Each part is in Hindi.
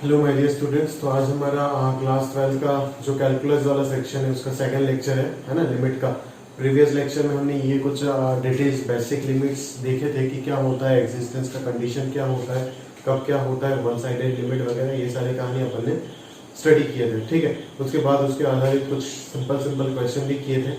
Hello my dear students. तो आज हमारा क्लास 12 का जो कैलकुलस वाला सेक्शन है उसका सेकंड लेक्चर है ना, लिमिट का। प्रीवियस लेक्चर में हमने ये कुछ डिटेल्स बेसिक लिमिट्स देखे थे कि क्या होता है, एग्जिस्टेंस का कंडीशन क्या होता है, कब क्या होता है, वन साइडेड लिमिट वगैरह, ये सारी कहानी अपन ने स्टडी किए थे। ठीक है, उसके बाद उसके आधारित कुछ सिंपल सिंपल क्वेश्चन भी किए थे।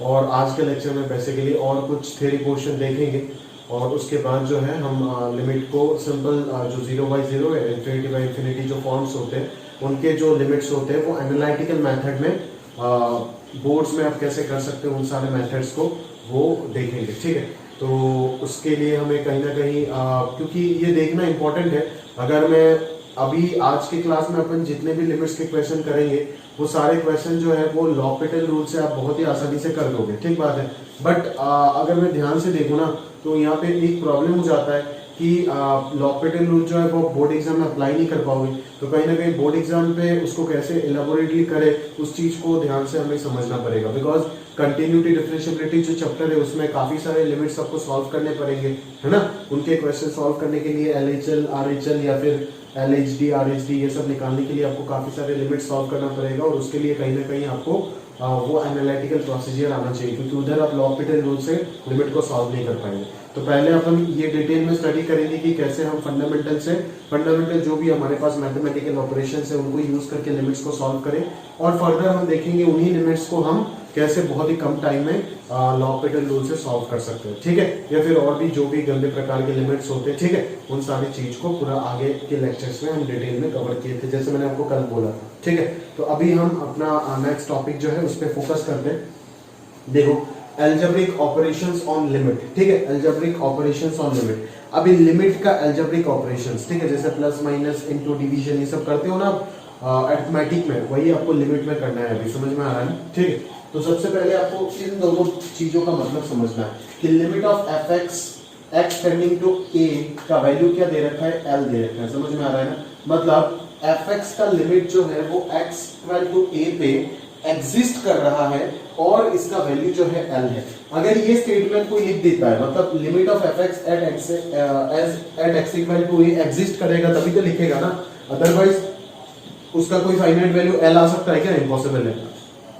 और आज के लेक्चर में बेसिकली और कुछ थ्योरी पोर्शन देखेंगे और उसके बाद जो है हम लिमिट को सिंपल जो 0/0 है, इन्फिनिटी जो फॉर्म्स होते हैं उनके जो लिमिट्स होते हैं वो एनालिटिकल मेथड में बोर्ड्स में आप कैसे कर सकते हो, उन सारे मेथड्स को वो देखेंगे। ठीक है, तो उसके लिए हमें कहीं ना कहीं क्योंकि ये देखना इंपॉर्टेंट है। अगर मैं अभी आज की क्लास में अपन जितने भी लिमिट्स के क्वेश्चन करेंगे वो सारे क्वेश्चन जो है वो लॉपिटल रूल से आप बहुत ही आसानी से कर दोगे, ठीक बात है। बट अगर मैं ध्यान से देखूँ ना तो यहाँ पे एक प्रॉब्लम हो जाता है कि लॉपिटल रूल जो है वो बोर्ड एग्जाम में अप्लाई नहीं कर पाओगे। तो कहीं ना कहीं बोर्ड एग्जाम पे उसको कैसे एलाबोरेटली करे उस चीज को ध्यान से हमें समझना पड़ेगा। बिकॉज कंटिन्यूटी डिफरेंशिएबिलिटी जो चैप्टर है उसमें काफी सारे लिमिट्स आपको सॉल्व करने पड़ेंगे, है ना। उनके क्वेश्चन सॉल्व करने के लिए LHL, RHL या फिर LHD, RHD ये सब निकालने के लिए आपको काफी सारे लिमिट सॉल्व करना पड़ेगा और उसके लिए कहीं ना कहीं आपको वो एनालिटिकल प्रोसीजर आना चाहिए, क्योंकि उधर आप लॉपिटल रूल से लिमिट को सॉल्व नहीं कर पाएंगे। तो पहले अपन ये डिटेल में स्टडी करेंगे कि कैसे हम फंडामेंटल जो भी हमारे पास मैथमेटिकल ऑपरेशंस है उनको यूज करके लिमिट्स को सॉल्व करें और फर्दर हम देखेंगे उन्हीं लिमिट्स को हम कैसे बहुत ही कम टाइम में लॉपिटल रूल से सॉल्व कर सकते हैं। ठीक है, या फिर और भी जो भी गंदे प्रकार के लिमिट्स होते हैं, ठीक है, उन सारी चीज को पूरा आगे के लेक्चर्स में हम डिटेल में कवर किए थे, जैसे मैंने आपको कल बोला था। ठीक है, तो अभी हम अपना नेक्स्ट टॉपिक जो है उस पर फोकस करते हैं। देखो, एल्जेब्रिक ऑपरेशंस ऑन लिमिट। ठीक है, एल्जेब्रिक ऑपरेशंस ऑन लिमिट। अभी लिमिट का एल्जेब्रिक ऑपरेशंस, ठीक है, जैसे प्लस माइनस इनटू डिवीजन ये सब करते हो ना अरिथमेटिक में, वही आपको लिमिट में करना है। अभी समझ में आ रहा है? ठीक है, तो सबसे पहले आपको इन दोनों चीजों का मतलब समझना है कि limit of fx x tending to a का वैल्यू क्या दे रखा है, l दे रखा है। समझ में आ रहा है ना। मतलब fx का लिमिट जो है वो x इक्वल टू a पे एग्जिस्ट कर रहा है और इसका वैल्यू जो है l है। अगर ये स्टेटमेंट कोई लिख देता है, मतलब limit of fx at x equal to a exist करेगा तभी तो लिखेगा ना, अदरवाइज उसका कोई फाइनाइट वैल्यू l आ सकता है क्या? इम्पॉसिबल है।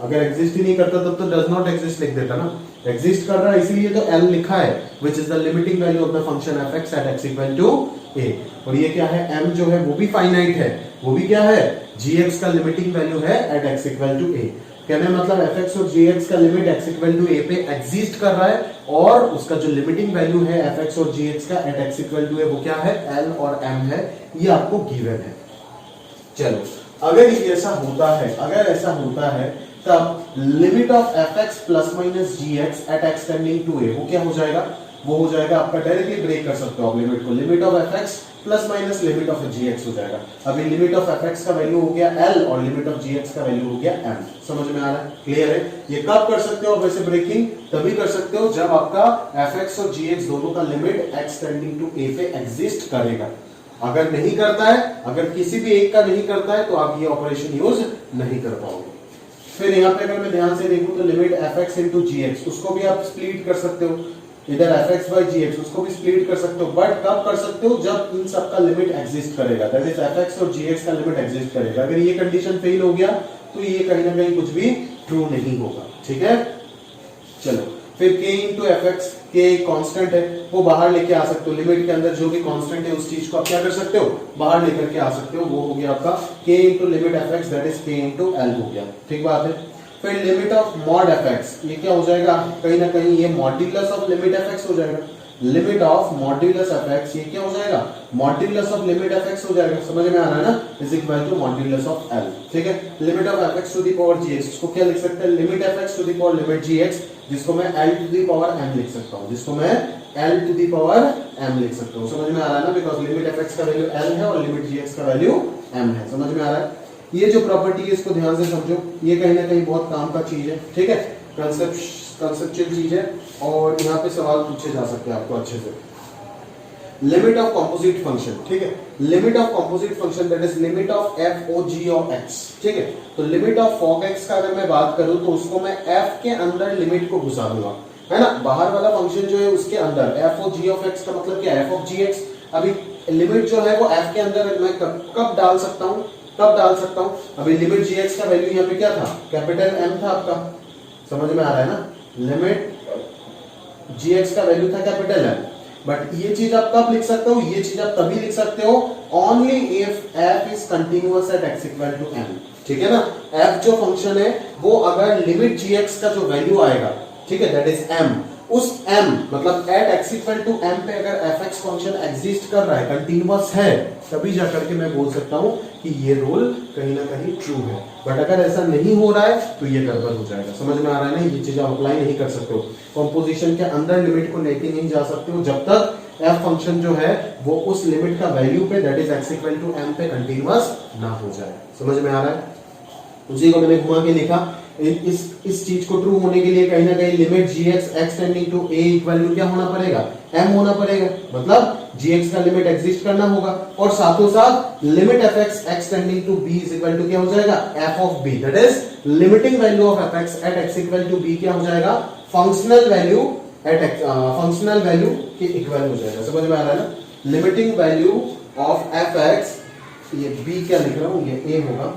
अगर एग्जिस्ट ही नहीं करता तब तो डज नॉट एग्जिस्ट लिख देता ना। एग्जिस्ट कर रहा है इसीलिए तो l लिखा है, which is the limiting value of the function fx at x equal to a। और ये क्या है, m जो है वो भी फाइनाइट है, वो भी क्या है, gx का लिमिटिंग वैल्यू है at x equal to a। कहने मतलब fx और gx का limit x equal to a पे एग्जिस्ट कर रहा है और उसका जो लिमिटिंग वैल्यू है fx और gx का at x equal to a वो क्या है, l और m है। ये आपको गिवन है। चलो, अगर ऐसा होता है तब limit of fx plus minus gx at x tending to a वो क्या हो जाएगा, वो हो जाएगा आपका, डायरेक्टली ब्रेक कर सकते हो आप लिमिट को, limit of fx plus minus limit of gx हो जाएगा। अभी लिमिट ऑफ fx का वैल्यू हो गया l और लिमिट ऑफ gx का वैल्यू हो गया m। समझ में आ रहा है? क्लियर है? ये कब कर सकते हो वैसे ब्रेकिंग? तभी कर सकते हो जब आपका fx और gx दोनों का limit x tending to a पे एग्जिस्ट करेगा। अगर नहीं करता है, अगर किसी भी एक का नहीं करता है तो आप ये ऑपरेशन यूज नहीं कर पाओगे। फिर यहाँ पे अगर मैं ध्यान से देखूं तो लिमिट fx इंटू gx उसको भी आप स्प्लिट कर सकते हो, इधर fx बाई gx उसको भी स्प्लिट कर सकते हो। बट कब कर सकते हो, जब इन सब का लिमिट एग्जिस्ट करेगा, दैट इज fx और gx का लिमिट एग्जिस्ट करेगा। अगर ये कंडीशन फेल हो गया तो ये कहीं ना कहीं कुछ भी ट्रू नहीं होगा। ठीक है, चलो फिर k into fx, k constant है वो बाहर लेके आ सकते हो, लिमिट के अंदर जो भी कांस्टेंट है उस चीज को आप क्या कर सकते हो, बाहर लेकर के आ सकते हो। वो हो गया आपका k into limit fx that is k into l हो गया। ठीक बात है। फिर लिमिट ऑफ मॉड fx, ये क्या हो जाएगा, कहीं ना कहीं ये मॉड्यूलस ऑफ लिमिट fx हो जाएगा। लिमिट ऑफ मॉड्यूलस fx ये क्या हो जाएगा, मॉड्यूलस ऑफ लिमिट fx हो जाएगा। समझ में आ रहा है ना, is equal to modulus of l। ठीक है, limit of fx to the power gx उसको क्या लिख सकते हैं, limit fx to the power limit gx, जिसको मैं l to the power m लिख सकता हूं, जिसको मैं l to the power m लिख सकता हूं। समझ में आ रहा है ना, बिकॉज़ लिमिट fx का वैल्यू l है और लिमिट gx का वैल्यू m है। समझ में आ रहा है? ये जो प्रॉपर्टी है इसको ध्यान से समझो, ये कहीं ना कहीं बहुत काम का चीज है। ठीक है, कंसेप्चुअल चीज है और यहाँ पे सवाल पूछे जा सकते हैं आपको अच्छे से। लिमिट ऑफ कंपोजिट फंक्शन, ठीक है, limit of composite function that is limit of f o g of x। ठीक है, तो लिमिट ऑफ fog x का अगर मैं बात करूं तो उसको मैं f के अंदर लिमिट को घुसा दूंगा, है ना। बाहर वाला फंक्शन जो है उसके अंदर f o g of x का मतलब क्या है, f of gx अभी लिमिट जो है वो f के अंदर मैं कब डाल सकता हूँ, अभी लिमिट gx का वैल्यू यहाँ पे क्या था, कैपिटल M था आपका, समझ में आ रहा है ना, लिमिट gx का वैल्यू था कैपिटल M। बट ये चीज आप कब लिख सकते हो, ये चीज आप तभी लिख सकते हो only if f is continuous at x equal to m, ठीक है ना। f जो फंक्शन है वो अगर लिमिट gx का जो वैल्यू आएगा, ठीक है, दैट इज m, उस m मतलब at x equal to m पे अगर fx फंक्शन एग्जिस्ट कर रहा है, कंटिन्यूअस है, तभी जाकर के मैं बोल सकता हूं कि ये रूल कहीं ना कहीं ट्रू है। बट अगर ऐसा नहीं हो रहा है तो ये गड़बड़ हो जाएगा, समझ में आ रहा है ना। ये चीज आप अप्लाई नहीं कर सकते हो, कंपोजिशन के अंदर लिमिट को लेके नहीं जा सकते हो जब तक f फंक्शन जो है वो उस लिमिट का वैल्यू पे that is x equal to m पे कंटिन्यूअस ना हो जाए, समझ में आ रहा है। उसी को मैंने घुमा के लिखा, इस चीज को ट्रू होने के लिए कहीं ना कहीं limit gx x tending to a equal to क्या होना पड़ेगा, m होना पड़ेगा, मतलब gx का लिमिट एग्जिस्ट करना होगा, और साथों साथ limit fx x tending to b is equal to क्या हो जाएगा, f of b, that is limiting value of fx at x equal to b क्या हो जाएगा, functional value at x, functional value के इक्वल हो जाएगा, समझ में आ रहा है ना। लिमिटिंग वैल्यू ऑफ fx, ये b क्या लिख रहा हूं, ये a होगा,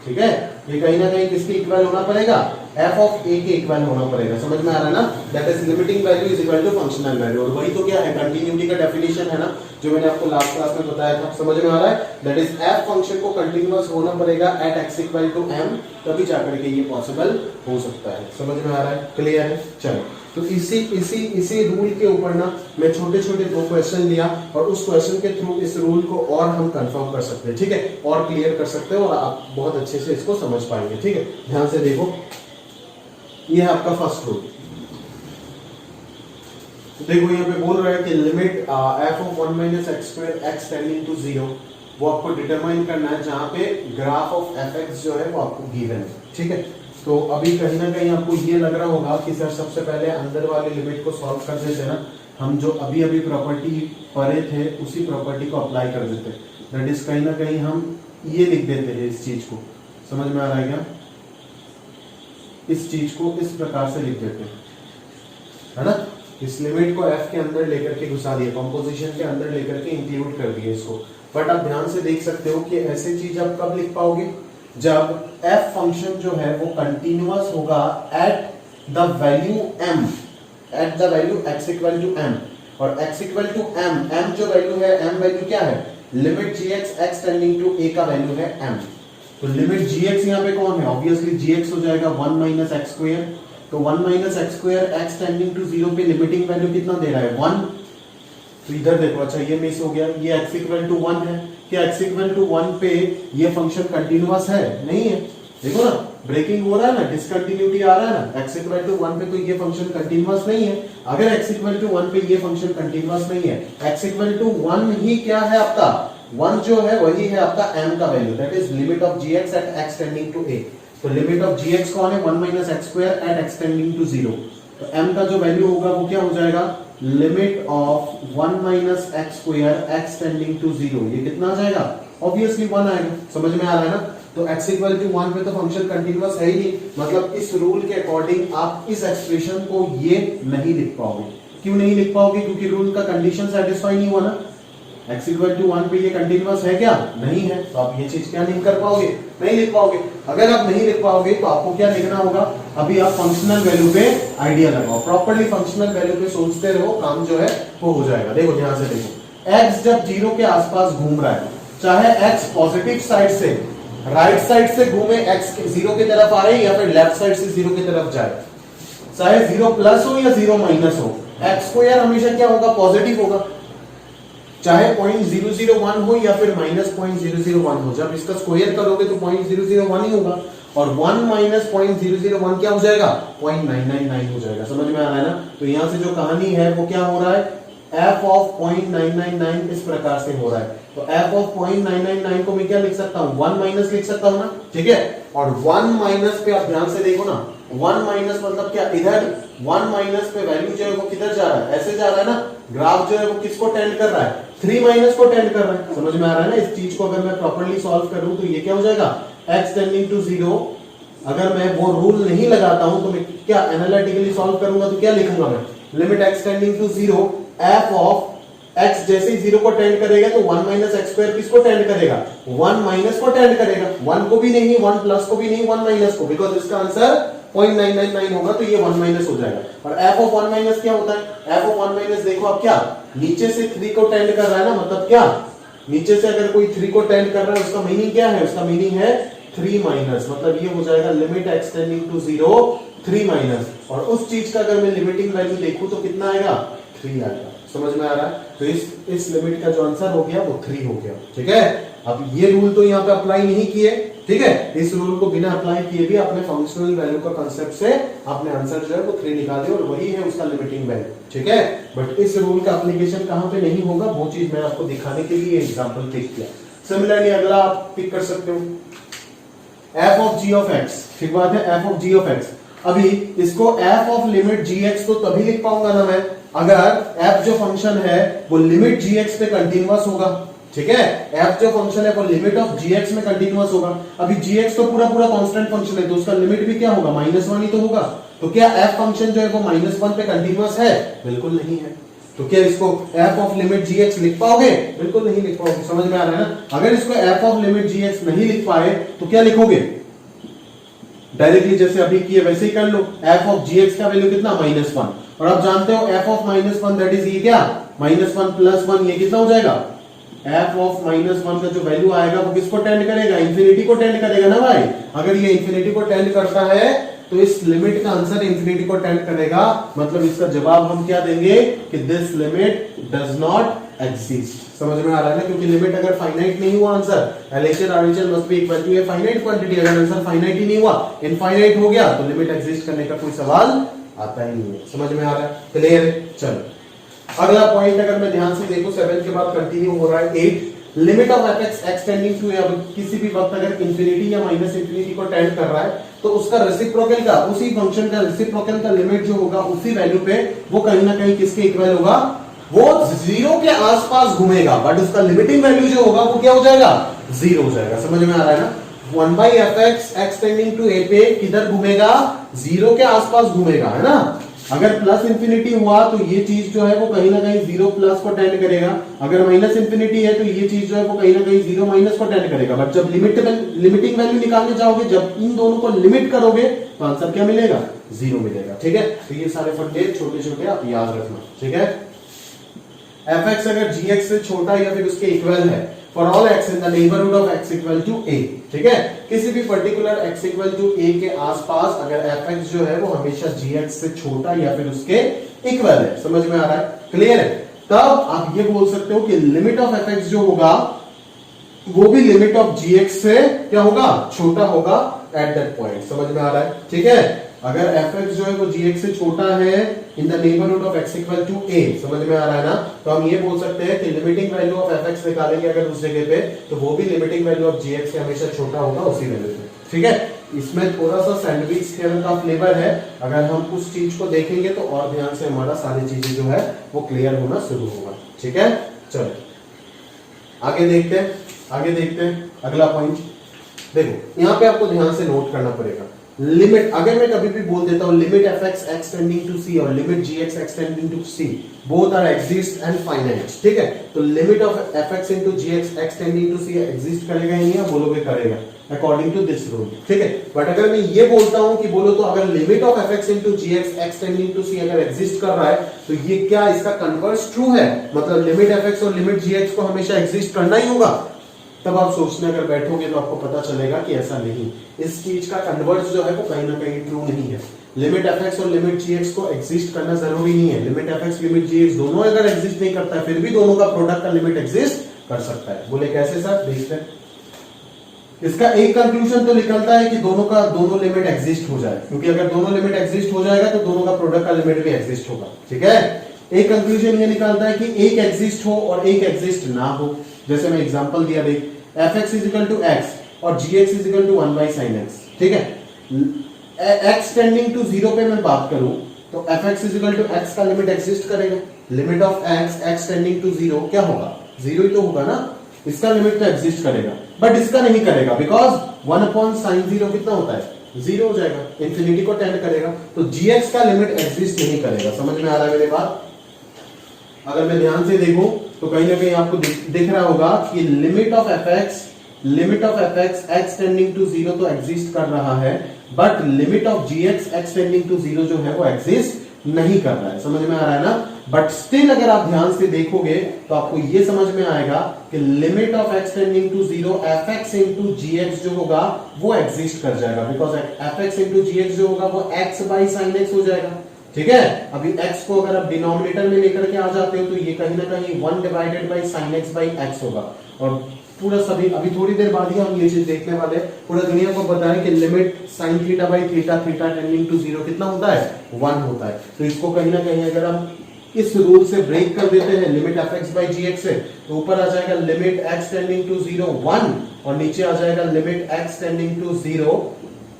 ठीक है, ये कहीं ना कहीं किसके इक्वल होना पड़ेगा, f ऑफ a के इक्वल होना पड़ेगा, समझ में आ रहा है ना। That is limiting value is equal to functional value, और वही तो क्या है, कंटिन्यूटी का डेफिनेशन है ना, जो मैंने आपको लास्ट क्लास में बताया था, समझ में आ रहा है। दैट इज f फंक्शन को कंटिन्यूअस होना पड़ेगा at x equal to m, तभी जाकर के ये पॉसिबल हो सकता है, समझ में आ रहा है, क्लियर है। चलो, तो इसी रूल के ऊपर ना मैं छोटे छोटे 2 क्वेश्चन लिया, और उस क्वेश्चन के थ्रू इस रूल को और हम कंफर्म कर सकते हैं, ठीक है, और क्लियर कर सकते हो, और आप बहुत अच्छे से इसको समझ पाएंगे, ठीक है। ध्यान से देखो, ये है आपका फर्स्ट रूल। तो देखो यहाँ पे बोल रहा है कि limit f of 1 minus x square x tending to 0, वो आपको डिटरमाइन करना है, जहां पे ग्राफ ऑफ fx जो है वो आपको गिवन है, ठीक है। तो अभी कहीं ना कहीं आपको ये लग रहा होगा कि सर सबसे पहले अंदर वाली लिमिट को सॉल्व कर देते ना, हम जो अभी अभी प्रॉपर्टी पढ़े थे उसी प्रॉपर्टी को अप्लाई कर देते, दैट इज कहीं ना कहीं हम ये लिख देते हैं, इस चीज को, समझ में आ रहा है क्या, इस चीज को इस प्रकार से लिख देते हैं, है ना। इस लिमिट को f के अंदर लेकर के घुसा दिया, कंपोजिशन के अंदर लेकर के इंक्लूड कर दिया इसको। बट आप ध्यान से देख सकते हो कि ऐसे चीज आप कब लिख पाओगे, जब f फंक्शन जो है वो कंटिन्यूअस होगा at the value m, at the value x equal to m, और x इक्वल टू m जो वैल्यू है, m वैल्यू क्या है, limit gx x tending to a का वैल्यू है m। तो लिमिट gx यहाँ पे कौन है, ऑब्वियसली gx हो जाएगा 1 माइनस एक्स स्क्वायर, तो 1 minus x square x tending to 0 पे लिमिटिंग वैल्यू कितना दे रहा है, 1। तो इधर देखो, अच्छा ये मिस हो गया, ये x इक्वल टू 1 है, क्या x इक्वल टू 1 पे ये फंक्शन कंटिन्यूअस है, नहीं है, देखो ना, ब्रेकिंग हो रहा है ना, डिसकंटिन्यूटी आ रहा है ना, x इक्वल टू 1 पे तो ये फंक्शन कंटिन्यूअस नहीं है। अगर x इक्वल टू 1 पे ये फंक्शन कंटिन्यूअस नहीं है, x इक्वल टू 1 ही क्या है आपका, 1 जो है वही है आपका m का value, that is limit of gx at x tending to a। तो लिमिट ऑफ gx कौन है, 1 minus x square at x tending to 0, तो m का जो वैल्यू होगा वो क्या हो जाएगा, limit of 1 minus x square x tending to 0, ये कितना आ जाएगा, ऑब्वियसली 1 आएगा, समझ में आ रहा है ना। तो x इक्वल टू 1 पे तो फंक्शन कंटिन्यूअस है ही नहीं, मतलब इस रूल के अकॉर्डिंग आप इस एक्सप्रेशन को ये नहीं लिख पाओगे। क्यों नहीं लिख पाओगे, क्योंकि रूल का कंडीशन सेटिस्फाई नहीं हुआ ना, x इक्वल टू 1 पे ये कंटिन्यूअस है क्या, नहीं है, तो आप ये चीज क्या नहीं कर पाओगे, नहीं लिख पाओगे। अगर आप नहीं लिख पाओगे तो आपको क्या लिखना होगा, अभी आप फंक्शनल वैल्यू पे आइडिया लगाओ, प्रॉपर्ली फंक्शनल वैल्यू पे सोचते रहो, काम जो है वो हो जाएगा। देखो ध्यान से देखो, x जब 0 के आसपास घूम रहा है, चाहे x पॉजिटिव साइड से, राइट साइड से घूमे, x 0 की तरफ आ रहे या फिर लेफ्ट साइड से 0 की तरफ जाए, चाहे 0 प्लस हो या 0 माइनस हो, x स्क्वायर हमेशा क्या होगा, पॉजिटिव होगा, चाहे 0.001 हो या फिर माइनस 0.001 हो, जब इसका स्क्वायर करोगे तो 0.001 ही होगा, और 1 माइनस 0.001 क्या हो जाएगा, 0.999 हो जाएगा, समझ में आ रहा है ना। तो यहां से जो कहानी है वो क्या हो रहा है, f ऑफ 0.999 इस प्रकार से हो रहा है। तो f ऑफ 0.999 को मैं क्या लिख सकता हूं, 1 माइनस लिख सकता हूं ना, ठीक है। और 1 माइनस पे आप ध्यान से देखो ना, 1 माइनस मतलब क्या, इधर 1 माइनस पे वैल्यू जो है वो किधर जा रहा है, ऐसे जा रहा है ना, ग्राफ जो है वो किसको टेंड कर रहा है, 3 माइनस को टेंड कर रहा है, समझ में आ रहा है ना। इस चीज को अगर मैं प्रॉपर्ली सॉल्व करूं तो ये क्या हो जाएगा, x टेंडिंग टू 0। अगर मैं वो रूल नहीं लगाता हूं तो मैं क्या एनालिटिकली सॉल्व करूंगा तो क्या लिखूंगा मैं, limit x tending to 0 f of x जैसे ही 0 को टेंड करेगा तो 1 माइनस एक्स स्क्वायर किसको टेंड करेगा, 1 माइनस को टेंड करेगा, 1 को भी नहीं, 1 प्लस को भी नहीं, 1 माइनस को, बिकॉज इसका आंसर 0.999 होगा तो ये 1 माइनस हो जाएगा। और f ऑफ 1 माइनस क्या होता है, f ऑफ 1 माइनस देखो आप क्या, नीचे से 3 को टेंड कर रहा है ना, मतलब क्या, नीचे से अगर कोई 3 को टेंड कर रहा है उसका मीनिंग क्या है, उसका मीनिंग है 3 माइनस, मतलब ये हो जाएगा limit x tending to 0 3 minus, और उस चीज का अगर मैं लिमिटिंग वैल्यू देखूं तो कितना आएगा, 3 आएगा। समझ में आ रहा है, तो इस लिमिट का जो आंसर हो गया वो 3 हो गया। ठीक है, अब ये रूल तो यहाँ पे अप्लाई नहीं किए, ठीक है, इस रूल को बिना अप्लाई किए भी अपने फंक्शनल वैल्यू का कांसेप्ट से आपने आंसर जो है वो 3 निकाले और वही है उसका लिमिटिंग वैल्यू। ठीक है, बट इस रूल का एप्लीकेशन कहां पे नहीं होगा वो चीज मैं आपको दिखाने के लिए एग्जांपल पिक किया। सिमिलरली अगला आप पिक कर सकते हो f of g of x, ठीक बात है, f of g of x। अभी इसको f ऑफ लिमिट gx तो तभी लिख पाऊंगा ना मैं अगर f जो फंक्शन है वो लिमिट gx पे कंटीन्यूअस होगा। ठीक है, f जो फंक्शन है वो लिमिट ऑफ gx में कंटीन्यूअस होगा। अभी gx तो पूरा पूरा कांस्टेंट फंक्शन है तो उसका लिमिट भी क्या होगा, -1 ही तो होगा। तो क्या f फंक्शन जो है वो -1 पे कंटीन्यूअस है, बिल्कुल नहीं है। तो क्या इसको f ऑफ लिमिट gx लिख पाओगे, बिल्कुल नहीं लिख पाओगे। समझ में आ रहा है ना, अगर इसको f ऑफ लिमिट gx नहीं लिख पाए तो क्या लिखोगे, डायरेक्टली जैसे अभी किए वैसे ही कर लो, f ऑफ gx का वैल्यू कितना, -1, और आप जानते हो f ऑफ -1 दैट इज ये क्या, -1 प्लस 1, ये कितना हो जाएगा, f ऑफ -1 का जो वैल्यू आएगा वो किसको टेंड करेगा, इंफिनिटी को टेंड करेगा ना भाई। अगर ये इंफिनिटी को टेंड करता है तो इस लिमिट का आंसर इंफिनिटी को टेंड करेगा, मतलब इसका जवाब हम क्या देंगे कि this limit does not exist. समझ में आ रहा है ना, क्योंकि लिमिट अगर फाइनाइट नहीं हुआ answer LHL RHL must be equal to a finite quantity, अगर आंसर फाइनाइट ही नहीं हुआ, इनफाइनाइट हो गया तो लिमिट एग्जिस्ट करने का कोई सवाल आता ही नहीं है। समझ में आ रहा है, क्लियर है। चलो अगला पॉइंट अगर मैं ध्यान से देखूं 7 के बाद कंटिन्यू हो रहा है 8, limit of fx x tending to, अब किसी भी वक्त अगर इंफिनिटी या माइनस इंफिनिटी को टेंड कर रहा है तो उसका रेसिप्रोकल का, उसी फंक्शन का रेसिप्रोकल का लिमिट जो होगा उसी वैल्यू पे वो कहीं ना कहीं किसके इक्वल होगा, वो 0 के आसपास घूमेगा, बट उसका लिमिटिंग वैल्यू जो होगा वो क्या हो जाएगा, 0 हो जाएगा। समझ में आ रहा है ना, 1/fx x tending to a पे किधर घूमेगा, 0 के आसपास घूमेगा, है ना। अगर प्लस इंफिनिटी हुआ तो ये चीज जो है वो कहीं ना कहीं 0 प्लस को टेंड करेगा, अगर माइनस इंफिनिटी है तो ये चीज जो है वो कहीं ना कहीं 0 माइनस को टेंड करेगा। बट जब लिमिटिंग वैल्यू निकालने जाओगे, जब इन दोनों को लिमिट करोगे तो आंसर क्या मिलेगा, 0 मिलेगा। ठीक है, तो ये सारे फंडे छोटे छोटे आप याद रखना। ठीक है, fx अगर gx से छोटा या फिर उसके इक्वल है for all x in the neighbourhood of x equal to a। ठीक है, किसी भी particular x equal to a के आसपास अगर fx जो है वो हमेशा gx से छोटा या फिर उसके इक्वल है। समझ में आ रहा है, क्लियर है। तब आप ये बोल सकते हो कि लिमिट ऑफ fx जो होगा वो भी लिमिट ऑफ gx से क्या होगा, छोटा होगा एट दैट पॉइंट। समझ में आ रहा है, ठीक है। अगर fx जो है वो gx से छोटा है in the neighbourhood of x equal to a, समझ में आ रहा है ना, तो हम ये बोल सकते हैं कि लिमिटिंग वैल्यू ऑफ fx निकालेंगे अगर उस जगह पे तो वो भी लिमिटिंग वैल्यू ऑफ gx से हमेशा छोटा होगा उसी वैल्यू पे। ठीक है, इसमें थोड़ा सा सैंडविच थ्योरम का फ्लेवर है, अगर हम उस चीज को देखेंगे तो और ध्यान से हमारा सारी चीजें जो है वो क्लियर होना शुरू होगा। ठीक है, चलो आगे देखते हैं, आगे देखते हैं अगला पॉइंट। देखो यहाँ पे आपको ध्यान से नोट करना पड़ेगा, लिमिट अगर मैं कभी भी बोल देता हूं limit fx x tending to c और limit gx x tending to c both are exist and finite. ठीक है, तो limit of fx into gx x tending to c exist करेगा ही नहीं, या बोलोगे करेगा अकॉर्डिंग टू दिस रूल। ठीक है, बट अगर मैं ये बोलता हूं कि बोलो तो अगर limit of fx into gx x tending to c अगर एग्जिस्ट कर रहा है तो ये क्या इसका कन्वर्स ट्रू है, मतलब लिमिट fx और लिमिट gx को हमेशा एग्जिस्ट करना ही होगा। तब आप सोचने अगर बैठोगे तो आपको पता चलेगा कि ऐसा नहीं, इस चीज का कन्वर्स जो है वो कहीं ना कहीं ट्रू नहीं है। लिमिट fx और लिमिट gx को एग्जिस्ट करना जरूरी नहीं है, लिमिट fx लिमिट gx दोनों अगर एग्जिस्ट नहीं करता है फिर भी दोनों का प्रोडक्ट का लिमिट एग्जिस्ट कर सकता है। बोले कैसे सर, देखते हैं। इसका एक कंक्लूजन तो निकलता है कि दोनों का दोनों लिमिट एग्जिस्ट हो जाए, क्योंकि अगर दोनों लिमिट एग्जिस्ट हो जाएगा तो दोनों का प्रोडक्ट का लिमिट भी एग्जिस्ट होगा। ठीक है, एक कंक्लूजन ये निकलता है कि एक एग्जिस्ट हो और एक एग्जिस्ट ना हो। जैसे मैं एग्जांपल दिया, देख fx is equal to x और gx is equal to 1 by sin x। ठीक है, x टेंडिंग टू 0 पे मैं बात करूं तो fx is equal to x का लिमिट एग्जिस्ट करेगा, limit of x tending to 0 क्या होगा, 0 ही तो होगा ना, इसका लिमिट तो एग्जिस्ट करेगा, बट इसका नहीं करेगा बिकॉज 1 अपॉन sin 0 कितना होता है, 0 हो जाएगा, इंफिनिटी को टेंड करेगा, तो gx का लिमिट एग्जिस्ट नहीं करेगा। समझ में आ रहा है मेरी बात, अगर मैं ध्यान से देखूं तो कहीं ना कहीं आपको दिख रहा होगा कि limit of f x x tending to zero तो एग्जिस्ट कर रहा है, but limit of g x tending to zero जो है वो एग्जिस्ट नहीं कर रहा है। समझ में आ रहा है ना? बट स्टिल अगर आप ध्यान से देखोगे तो आपको ये समझ में आएगा कि limit of x tending to zero f x into g x जो होगा वो एग्जिस्ट कर जाएगा, because f x into g x जो होगा वो एक्स बाई साइन एक्स हो जाएगा। ठीक है, अभी x को अगर आप डिनोमिनेटर में लेकर के आ जाते हो तो ये कहीं ना कहीं 1 divided by sine x by x होगा। और पूरा सभी अभी थोड़ी देर बाद ही हम ये चीज देखने वाले, पूरा दुनिया को बताएं कि limit sine theta by theta theta tending to zero कितना होता है? 1 होता है। तो इसको कहीं ना कहीं अगर हम इस रूल से ब्रेक कर देते हैं limit f x by g x से, तो ऊपर आ जाएगा limit x tending to zero 1 और नीचे आ जाएगा limit x tending to zero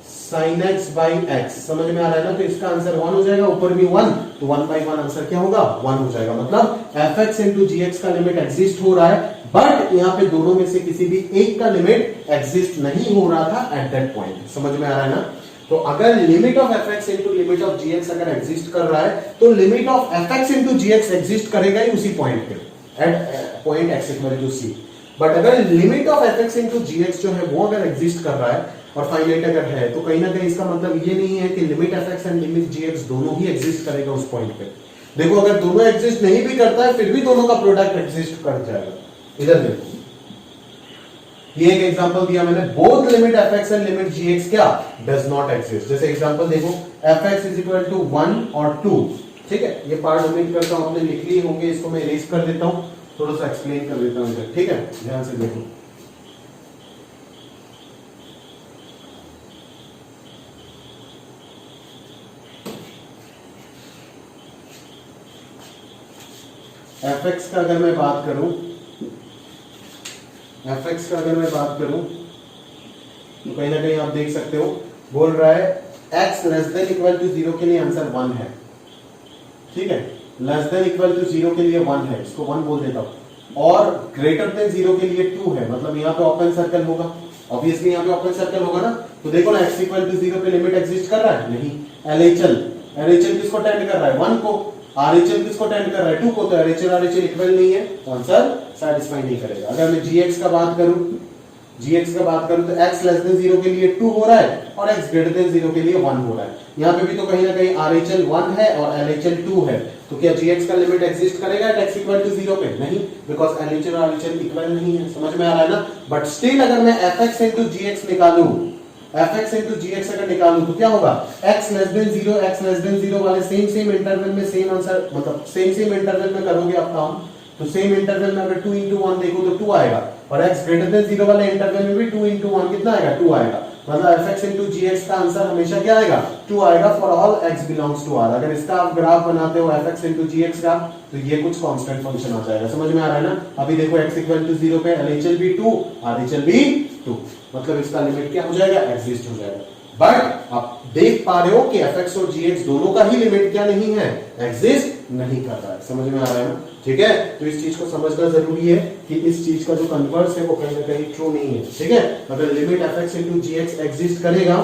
sine x by x. समझ में आ रहा है ना? तो इसका आंसर 1 हो जाएगा, ऊपर भी 1, तो 1 बाई 1 आंसर क्या होगा? 1 हो जाएगा। मतलब F x into g x का लिमिट एग्जिस्ट हो रहा है, बट यहाँ पे दोनों में से किसी भी एक का लिमिट एग्जिस्ट नहीं हो रहा था एट दैट पॉइंट। समझ में आ रहा है ना? तो अगर limit of f x into limit of g x अगर एग्जिस्ट कर रहा है तो limit of f x into g x exist करेगा ही उसी पॉइंट पे, at point x equal to c. But अगर limit of f x into g x जो है वो अगर एग्जिस्ट कर रहा है और फाइनाइट अगर है, तो कहीं ना कहीं इसका मतलब ये नहीं है कि limit f x and limit g x दोनों ही एग्जिस्ट करेगा उस पॉइंट पे। देखो, अगर दोनों एग्जिस्ट नहीं भी करता है फिर भी दोनों का प्रोडक्ट एग्जिस्ट कर जाएगा। इधर देखो, ये एक एग्जांपल दिया मैंने, both limit f x and limit g x क्या डज नॉट एग्जिस्ट। जैसे एग्जांपल देखो, f x is equal to 1 और 2। ठीक है, ये पार्ट उम्मीद करता हूं आपने लिख लिए होंगे, इसको मैं इरेज कर देता हूं, थोड़ा सा एक्सप्लेन कर देता हूं इधर। ठीक है, ध्यान से देखो। एफ एक्स का अगर मैं बात करूं, एफ एक्स का अगर मैं बात करूं तो कहीं ना कहीं आप देख सकते हो बोल रहा है x less than equal to 0 के लिए आंसर 1 है। ठीक है, लेस देन इक्वल टू 0 के लिए 1 है, इसको 1 बोल देता हूं, और ग्रेटर देन 0 के लिए 2 है, मतलब यहाँ पे ओपन सर्कल होगा। ऑब्वियसली यहाँ पे ओपन सर्कल होगा ना, तो देखो ना x इक्वल टू 0 पे लिमिट एग्जिस्ट कर रहा है? नहीं। LHL किसको टेंड कर रहा है? 1 को। RHL किसको टेंड कर रहा है? 2 को। तो RHL इक्वल नहीं है, तो आंसर सैटिस्फाई नहीं करेगा। अगर मैं GX का बात करूं तो x लेस देन 0 के लिए 2 हो रहा है और x ग्रेटर देन 0 के लिए 1 हो रहा है। यहाँ पे भी तो कहीं ना कहीं RHL 1 है और LHL 2 है, तो क्या GX का लिमिट एग्जिस्ट करेगा एट x इक्वल टू 0 पे? नहीं, बिकॉज LHL और RHL इक्वल नहीं है। समझ में आ रहा है ना? बट स्टिल अगर मैं fx इंटू gx निकालूं, fx इंटू gx अगर निकालूं तो क्या होगा? x लेस देन 0 वाले सेम इंटरवल में सेम आंसर, मतलब सेम इंटरवल में करोगे आप काम, तो सेम इंटरवल में अगर 2 इंटू 1 देखो तो 2 आएगा, और x ग्रेटर देन 0 वाले इंटरवल में भी 2 इंटू 1 कितना आएगा? 2 आएगा। मतलब fx इंटू gx का आंसर हमेशा क्या आएगा? 2 आएगा for all x belongs to r। अगर इसका आप ग्राफ बनाते हो fx इंटू gx का, तो ये कुछ कांस्टेंट फंक्शन आ जाएगा। समझ में आ रहा है ना? अभी देखो x इक्वल टू 0 पे LHL भी 2, RHL भी 2, मतलब इसका लिमिट क्या हो जाएगा? एग्जिस्ट हो जाएगा। बट आप देख पा रहे हो कि fx और gx दोनों का ही लिमिट क्या नहीं है? एग्जिस्ट नहीं कर रहा है। समझ में आ रहा है ना? ठीक है, तो इस चीज को समझना जरूरी है कि इस चीज का जो कन्वर्स है वो कहीं ना कहीं ट्रू नहीं है। ठीक है, अगर limit fx into gx exist करेगा,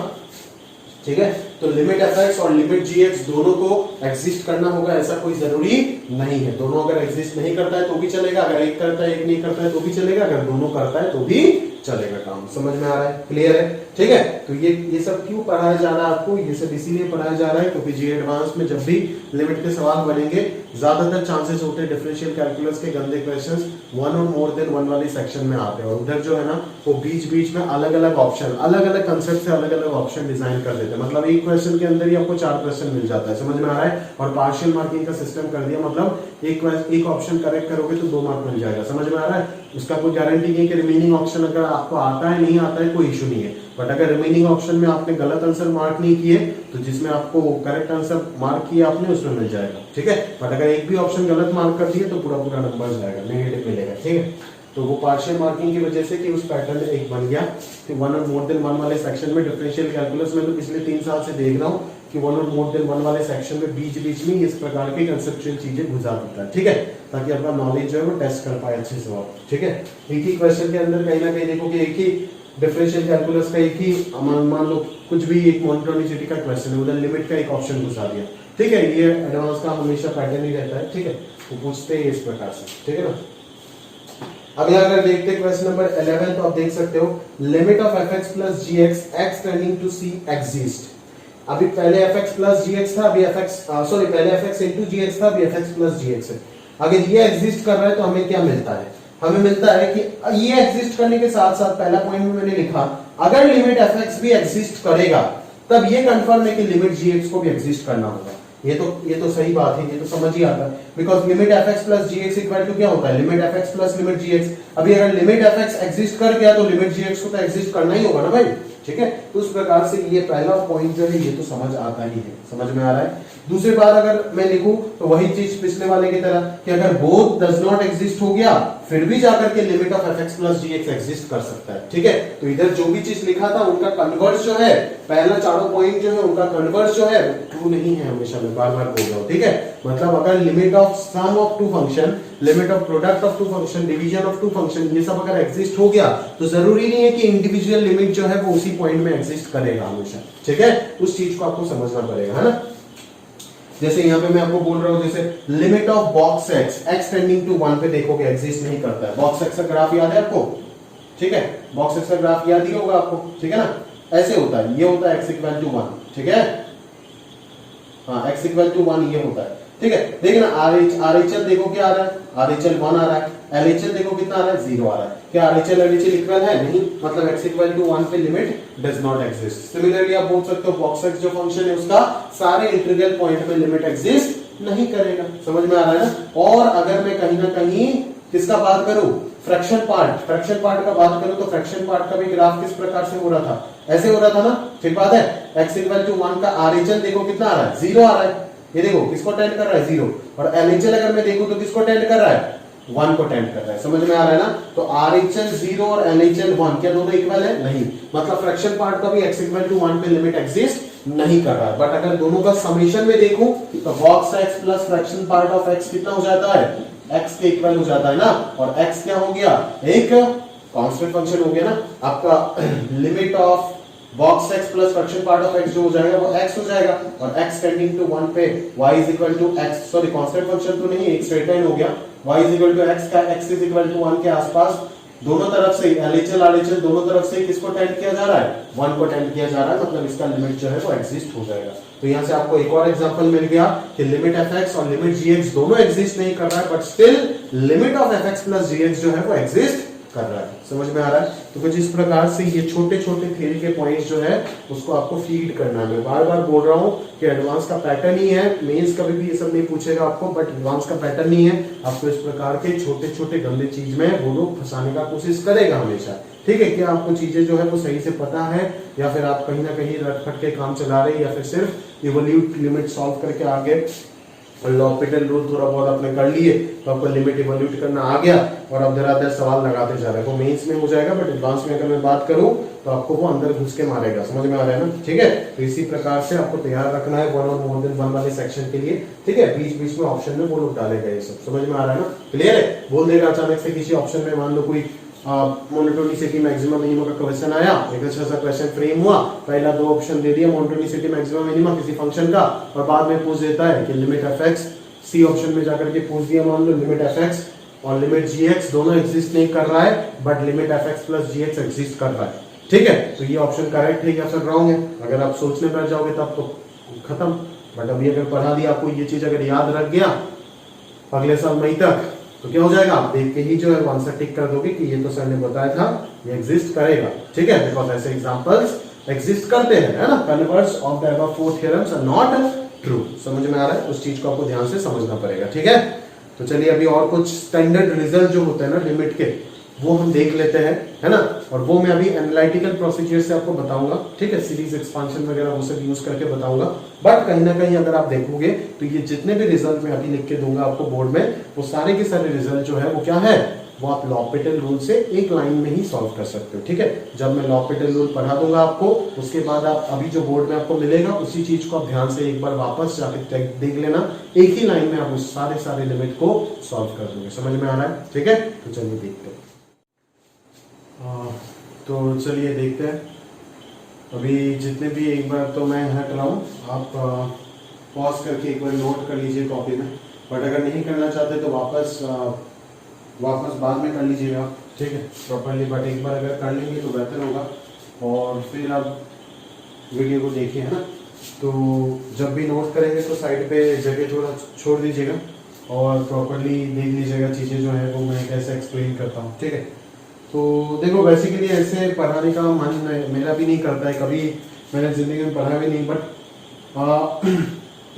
ठीक है, तो लिमिट fx और लिमिट gx दोनों को एग्जिस्ट करना होगा, ऐसा कोई जरूरी नहीं है। दोनों अगर एग्जिस्ट नहीं करता है तो भी चलेगा, अगर एक करता है एक नहीं करता है तो भी चलेगा, अगर दोनों करता है तो भी चलेगा काम। समझ में आ रहा है? क्लियर है? ठीक है, तो ये सब क्यों पढ़ाया जा रहा है आपको? ये सब इसीलिए पढ़ाया जा रहा है क्योंकि जी एडवांस में जब भी लिमिट के सवाल बनेंगे, ज्यादातर चांसेस होते हैं डिफरेंशियल कैलकुलस के गंदे क्वेश्चंस 1 और मोर देन 1 वाली सेक्शन में आते हैं, और उधर जो है ना वो बीच में अलग अलग ऑप्शन, अलग अलग कंसेप्ट से अलग अलग ऑप्शन डिजाइन कर देते हैं। मतलब एक क्वेश्चन के अंदर ही आपको 4 क्वेश्चन मिल जाता है। समझ में आ रहा है? और पार्शियल मार्किंग का सिस्टम कर दिया, मतलब एक ऑप्शन करेक्ट करोगे तो 2 मार्क मिल जाएगा। समझ में आ रहा है? उसका कोई गारंटी नहीं कि रिमेनिंग ऑप्शन अगर आपको आता है नहीं आता है कोई इशू नहीं है, बट अगर रिमेनिंग ऑप्शन में आपने गलत आंसर मार्क नहीं किए तो जिसमें आपको करेक्ट आंसर मार्क किया आपने उसमें मिल जाएगा। ठीक है, बट अगर एक भी ऑप्शन गलत मार्क कर दिए तो पूरा नंबर जाएगा, नेगेटिव मिलेगा। ठीक है, तो वो पार्शियल मार्किंग की वजह से कि उस पैटर्न एक बन गया कि 1 और मोर देन 1 वाले सेक्शन में डिफरेंशियल कैलकुलस में तो पिछले 3 साल से देख रहा हूँ कि 1 और मोर देन 1 वाले सेक्शन में बीच में इस प्रकार की कंसेप्चुअल चीजें घुसा देता है। ठीक है, ताकि आपका नॉलेज जो है वो टेस्ट कर पाए अच्छे से आप। ठीक है, एक ही क्वेश्चन के अंदर कहीं ना कहीं देखो कि एक ही डिफरेंशियल कैलकुलस का एक ही मान लो कुछ भी एक मोनोटोनिसिटी का क्वेश्चन है, उधर लिमिट का एक ऑप्शन घुसा दिया। ठीक है, ये एडवांस का हमेशा पैटर्न ही रहता है। ठीक है, वो पूछते हैं इस प्रकार से, ठीक है ना। अगला अगर देखते हैं क्वेश्चन नंबर 11, तो आप देख सकते हो limit of fx plus gx x tending to c exist. अभी पहले fx प्लस gx था, अभी पहले fx इनटू gx था, अभी fx प्लस gx है। अगर ये एग्जिस्ट कर रहा है तो हमें क्या मिलता है, हमें मिलता है कि ये एग्जिस्ट करने के साथ साथ पहला पॉइंट में मैंने लिखा अगर लिमिट fx भी एग्जिस्ट करेगा तब ये कंफर्म है कि लिमिट gx को भी एग्जिस्ट करना होगा। ये तो सही बात है, ये तो समझ ही आता है, because limit fx plus gx equal to क्या होता है, limit fx plus limit gx। अभी अगर लिमिट fx एग्जिस्ट कर गया तो लिमिट gx को तो एग्जिस्ट करना ही होगा ना भाई, ठीक है। तो उस प्रकार से ये पहला पॉइंट जो है ये तो समझ आता ही है, समझ में आ रहा है। दूसरी बात अगर मैं लिखूं तो वही चीज पिछले वाले की तरह कि अगर बोथ डज नॉट एग्जिस्ट हो गया फिर भी जाकर के limit of fx plus gx exist कर सकता है, ठीक है। तो इधर जो भी चीज लिखा था उनका कन्वर्स जो है, पहला चारों पॉइंट जो है उनका कन्वर्स जो है ट्रू नहीं है, हमेशा मैं बार बार बोल रहा हूं, ठीक है। मतलब अगर limit of sum of two function, limit of product of two function, division of two function, ये सब अगर एग्जिस्ट हो गया तो जरूरी नहीं है कि इंडिविजुअल लिमिट जो है वो उसी पॉइंट में एग्जिस्ट करेगा हमेशा, ठीक है। उस चीज को आपको समझना पड़ेगा, है ना। जैसे यहाँ पे मैं आपको बोल रहा हूँ, जैसे limit of box x tending to 1 पे देखोगे एग्जिस्ट नहीं करता है। बॉक्स x का ग्राफ याद है आपको, ठीक है, बॉक्स x का ग्राफ याद ही होगा आपको, ठीक है ना। ऐसे होता है, ये होता है x इक्वल टू 1, ठीक है, हाँ x इक्वल टू 1 ये होता है, ठीक है। देखना RHL देखो क्या आ रहा है, RHL 1 आ रहा है, LHL देखो कितना आ रहा है, 0 आ रहा है। क्या RHL LHL इक्वल है, नहीं, मतलब x इक्वल टू 1 पे limit does not exist. Similarly आप बोल सकते हो बॉक्स x जो फंक्शन है उसका सारे इंटीग्रल पॉइंट में लिमिट एग्जिस्ट नहीं करेगा, समझ में आ रहा है ना। और अगर मैं कहीं ना कहीं किसका बात करूं, फ्रैक्शन पार्ट का बात करूं तो फ्रैक्शन पार्ट का भी ग्राफ किस प्रकार से हो रहा था, ऐसे हो रहा था ना, ठीक बात है। x इक्वल टू 1 का RHL देखो कितना आ रहा है, 0 आ रहा है, ये देखो किसको टेंड कर रहा है, 0। और LHL अगर मैं देखूं तो किसको टेंड कर रहा है, 1 को टेंड कर रहा है, समझ में आ रहा है ना। तो RHL 0 और LHL 1 क्या दोनों इक्वल है, नहीं, मतलब फ्रैक्शन पार्ट का भी x इक्वल टू 1 पे लिमिट एग्जिस्ट नहीं कर रहा है। बट अगर दोनों का समेशन में देखूं तो box x plus fraction part of x कितना हो जाता है, x के इक्वल हो जाता है ना। और x क्या हो गया, एक कांस्टेंट फंक्शन हो गया ना आपका। Limit of box x plus fraction part of x जो हो जाएगा वो x हो जाएगा, और x टेंडिंग टू 1 पे y is equal to x, sorry constant function तो नहीं, एक स्ट्रेट लाइन हो गया, y is equal to x का x इज इक्वल टू 1 के आसपास दोनों तरफ से LHL RHL दोनों तरफ से किसको टेंड किया जा रहा है, 1 को टेंड किया जा रहा है, मतलब इसका लिमिट जो है वो एग्जिस्ट हो जाएगा। तो यहाँ से आपको एक और एग्जांपल मिल गया कि लिमिट fx और लिमिट gx दोनों एग्जिस्ट नहीं कर रहा है, but still limit of fx plus gx जो है वो एग्जिस्ट कर रहा है, समझ में आ रहा है। तो कुछ इस प्रकार से ये छोटे छोटे थ्योरी के पॉइंट्स जो है उसको आपको फीड करना है। मैं बार बार बोल रहा हूँ कि एडवांस का पैटर्न ही है, मेंस कभी भी ये सब नहीं पूछेगा आपको, बट एडवांस का पैटर्न नहीं है, आपको इस प्रकार के छोटे छोटे गंदे चीज में वो लोग फंसाने का कोशिश करेगा हमेशा, ठीक है। कि आपको चीजें जो है वो सही से पता है, या फिर आप कहीं ना कहीं रटखट के काम चला रहे हैं, या फिर सिर्फ इवोल्यूट लिमिट सॉल्व करके आगे लॉपिटल रूल थोड़ा बहुत आपने कर लिए तो आपको लिमिट इवोल्यूट करना आ गया और अब धराधर सवाल लगाते जा रहे हैं। वो मेंस में हो जाएगा, बट एडवांस में अगर मैं बात करूं तो आपको वो अंदर घुस के मारेगा, समझ में आ रहा है ना, ठीक है। तो इसी प्रकार से आपको तैयार रखना है 1 और मोर देन 1 वाले सेक्शन के लिए, ठीक है। बीच बीच में ऑप्शन में वो लोग डालेगा, ये सब समझ में आ रहा है ना, क्लियर है। बोल देगा अचानक से किसी ऑप्शन में, मान लो कोई मोनोटोनिसिटी मैक्सिमम मिनिमम का क्वेश्चन आया, एक अच्छा सा क्वेश्चन फ्रेम हुआ, पहला दो ऑप्शन दे दिया मोनोटोनिसिटी मैक्सिमम मिनिमम किसी फंक्शन का, और बाद में पूछ देता है कि लिमिट fx, सी ऑप्शन में जाकर के पूछ दिया मान लो लिमिट fx और लिमिट gx दोनों एग्जिस्ट नहीं कर रहा है, but limit fx plus gx exist कर रहा है, ठीक है। तो ये ऑप्शन करेक्ट है या फिर रॉन्ग है, अगर आप सोचने बैठ जाओगे तब तो खत्म। बट अभी अगर पढ़ा दिया आपको, ये चीज अगर याद रख गया अगले साल मई तक, तो क्या हो जाएगा, आप देख के ही जो है आंसर टिक कर दोगे कि ये तो सर ने बताया था, ये एग्जिस्ट करेगा, ठीक है। बिकॉज ऐसे एग्जांपल्स एग्जिस्ट करते हैं, है ना। Converse of the above 4 theorems are not true, समझ में आ रहा है, उस चीज को आपको ध्यान से समझना पड़ेगा, ठीक है। तो चलिए अभी और कुछ स्टैंडर्ड रिजल्ट जो होते हैं ना लिमिट के, वो हम देख लेते हैं, है ना। और वो मैं अभी एनालिटिकल प्रोसीजर से आपको बताऊंगा, ठीक है, सीरीज एक्सपांशन वगैरह वो सब यूज करके बताऊंगा। बट कहीं ना कहीं अगर आप देखोगे तो ये जितने भी रिजल्ट मैं अभी लिख के दूंगा आपको बोर्ड में, वो सारे के सारे रिजल्ट जो है वो क्या है, वो आप लॉपिटल रूल से एक लाइन में ही सॉल्व कर सकते हो, ठीक है। जब मैं लॉपिटल रूल पढ़ा दूंगा आपको, उसके बाद आप अभी जो बोर्ड में आपको मिलेगा उसी चीज को आप ध्यान से एक बार वापस जाके देख लेना, एक ही लाइन में आप उस सारे लिमिट को सॉल्व कर दोगे, समझ में आ रहा है, ठीक है। तो चलिए देखते हैं, तो चलिए देखते हैं अभी जितने भी, एक बार तो मैं हट रहा हूँ, आप पॉज करके एक बार नोट कर लीजिए कॉपी में, बट अगर नहीं करना चाहते तो वापस बाद में कर लीजिएगा, ठीक है, प्रॉपरली। बट एक बार अगर कर लेंगे तो बेहतर होगा, और फिर आप वीडियो को देखिए, है ना। तो जब भी नोट करेंगे तो साइड पे जगह थोड़ा छोड़ दीजिएगा और प्रॉपरली देख लीजिएगा चीज़ें जो है वो मैं कैसे एक्सप्लेन करता हूँ, ठीक है। तो देखो बेसिकली ऐसे पढ़ाने का मन मेरा भी नहीं करता है, कभी मैंने ज़िंदगी में पढ़ा भी नहीं, बट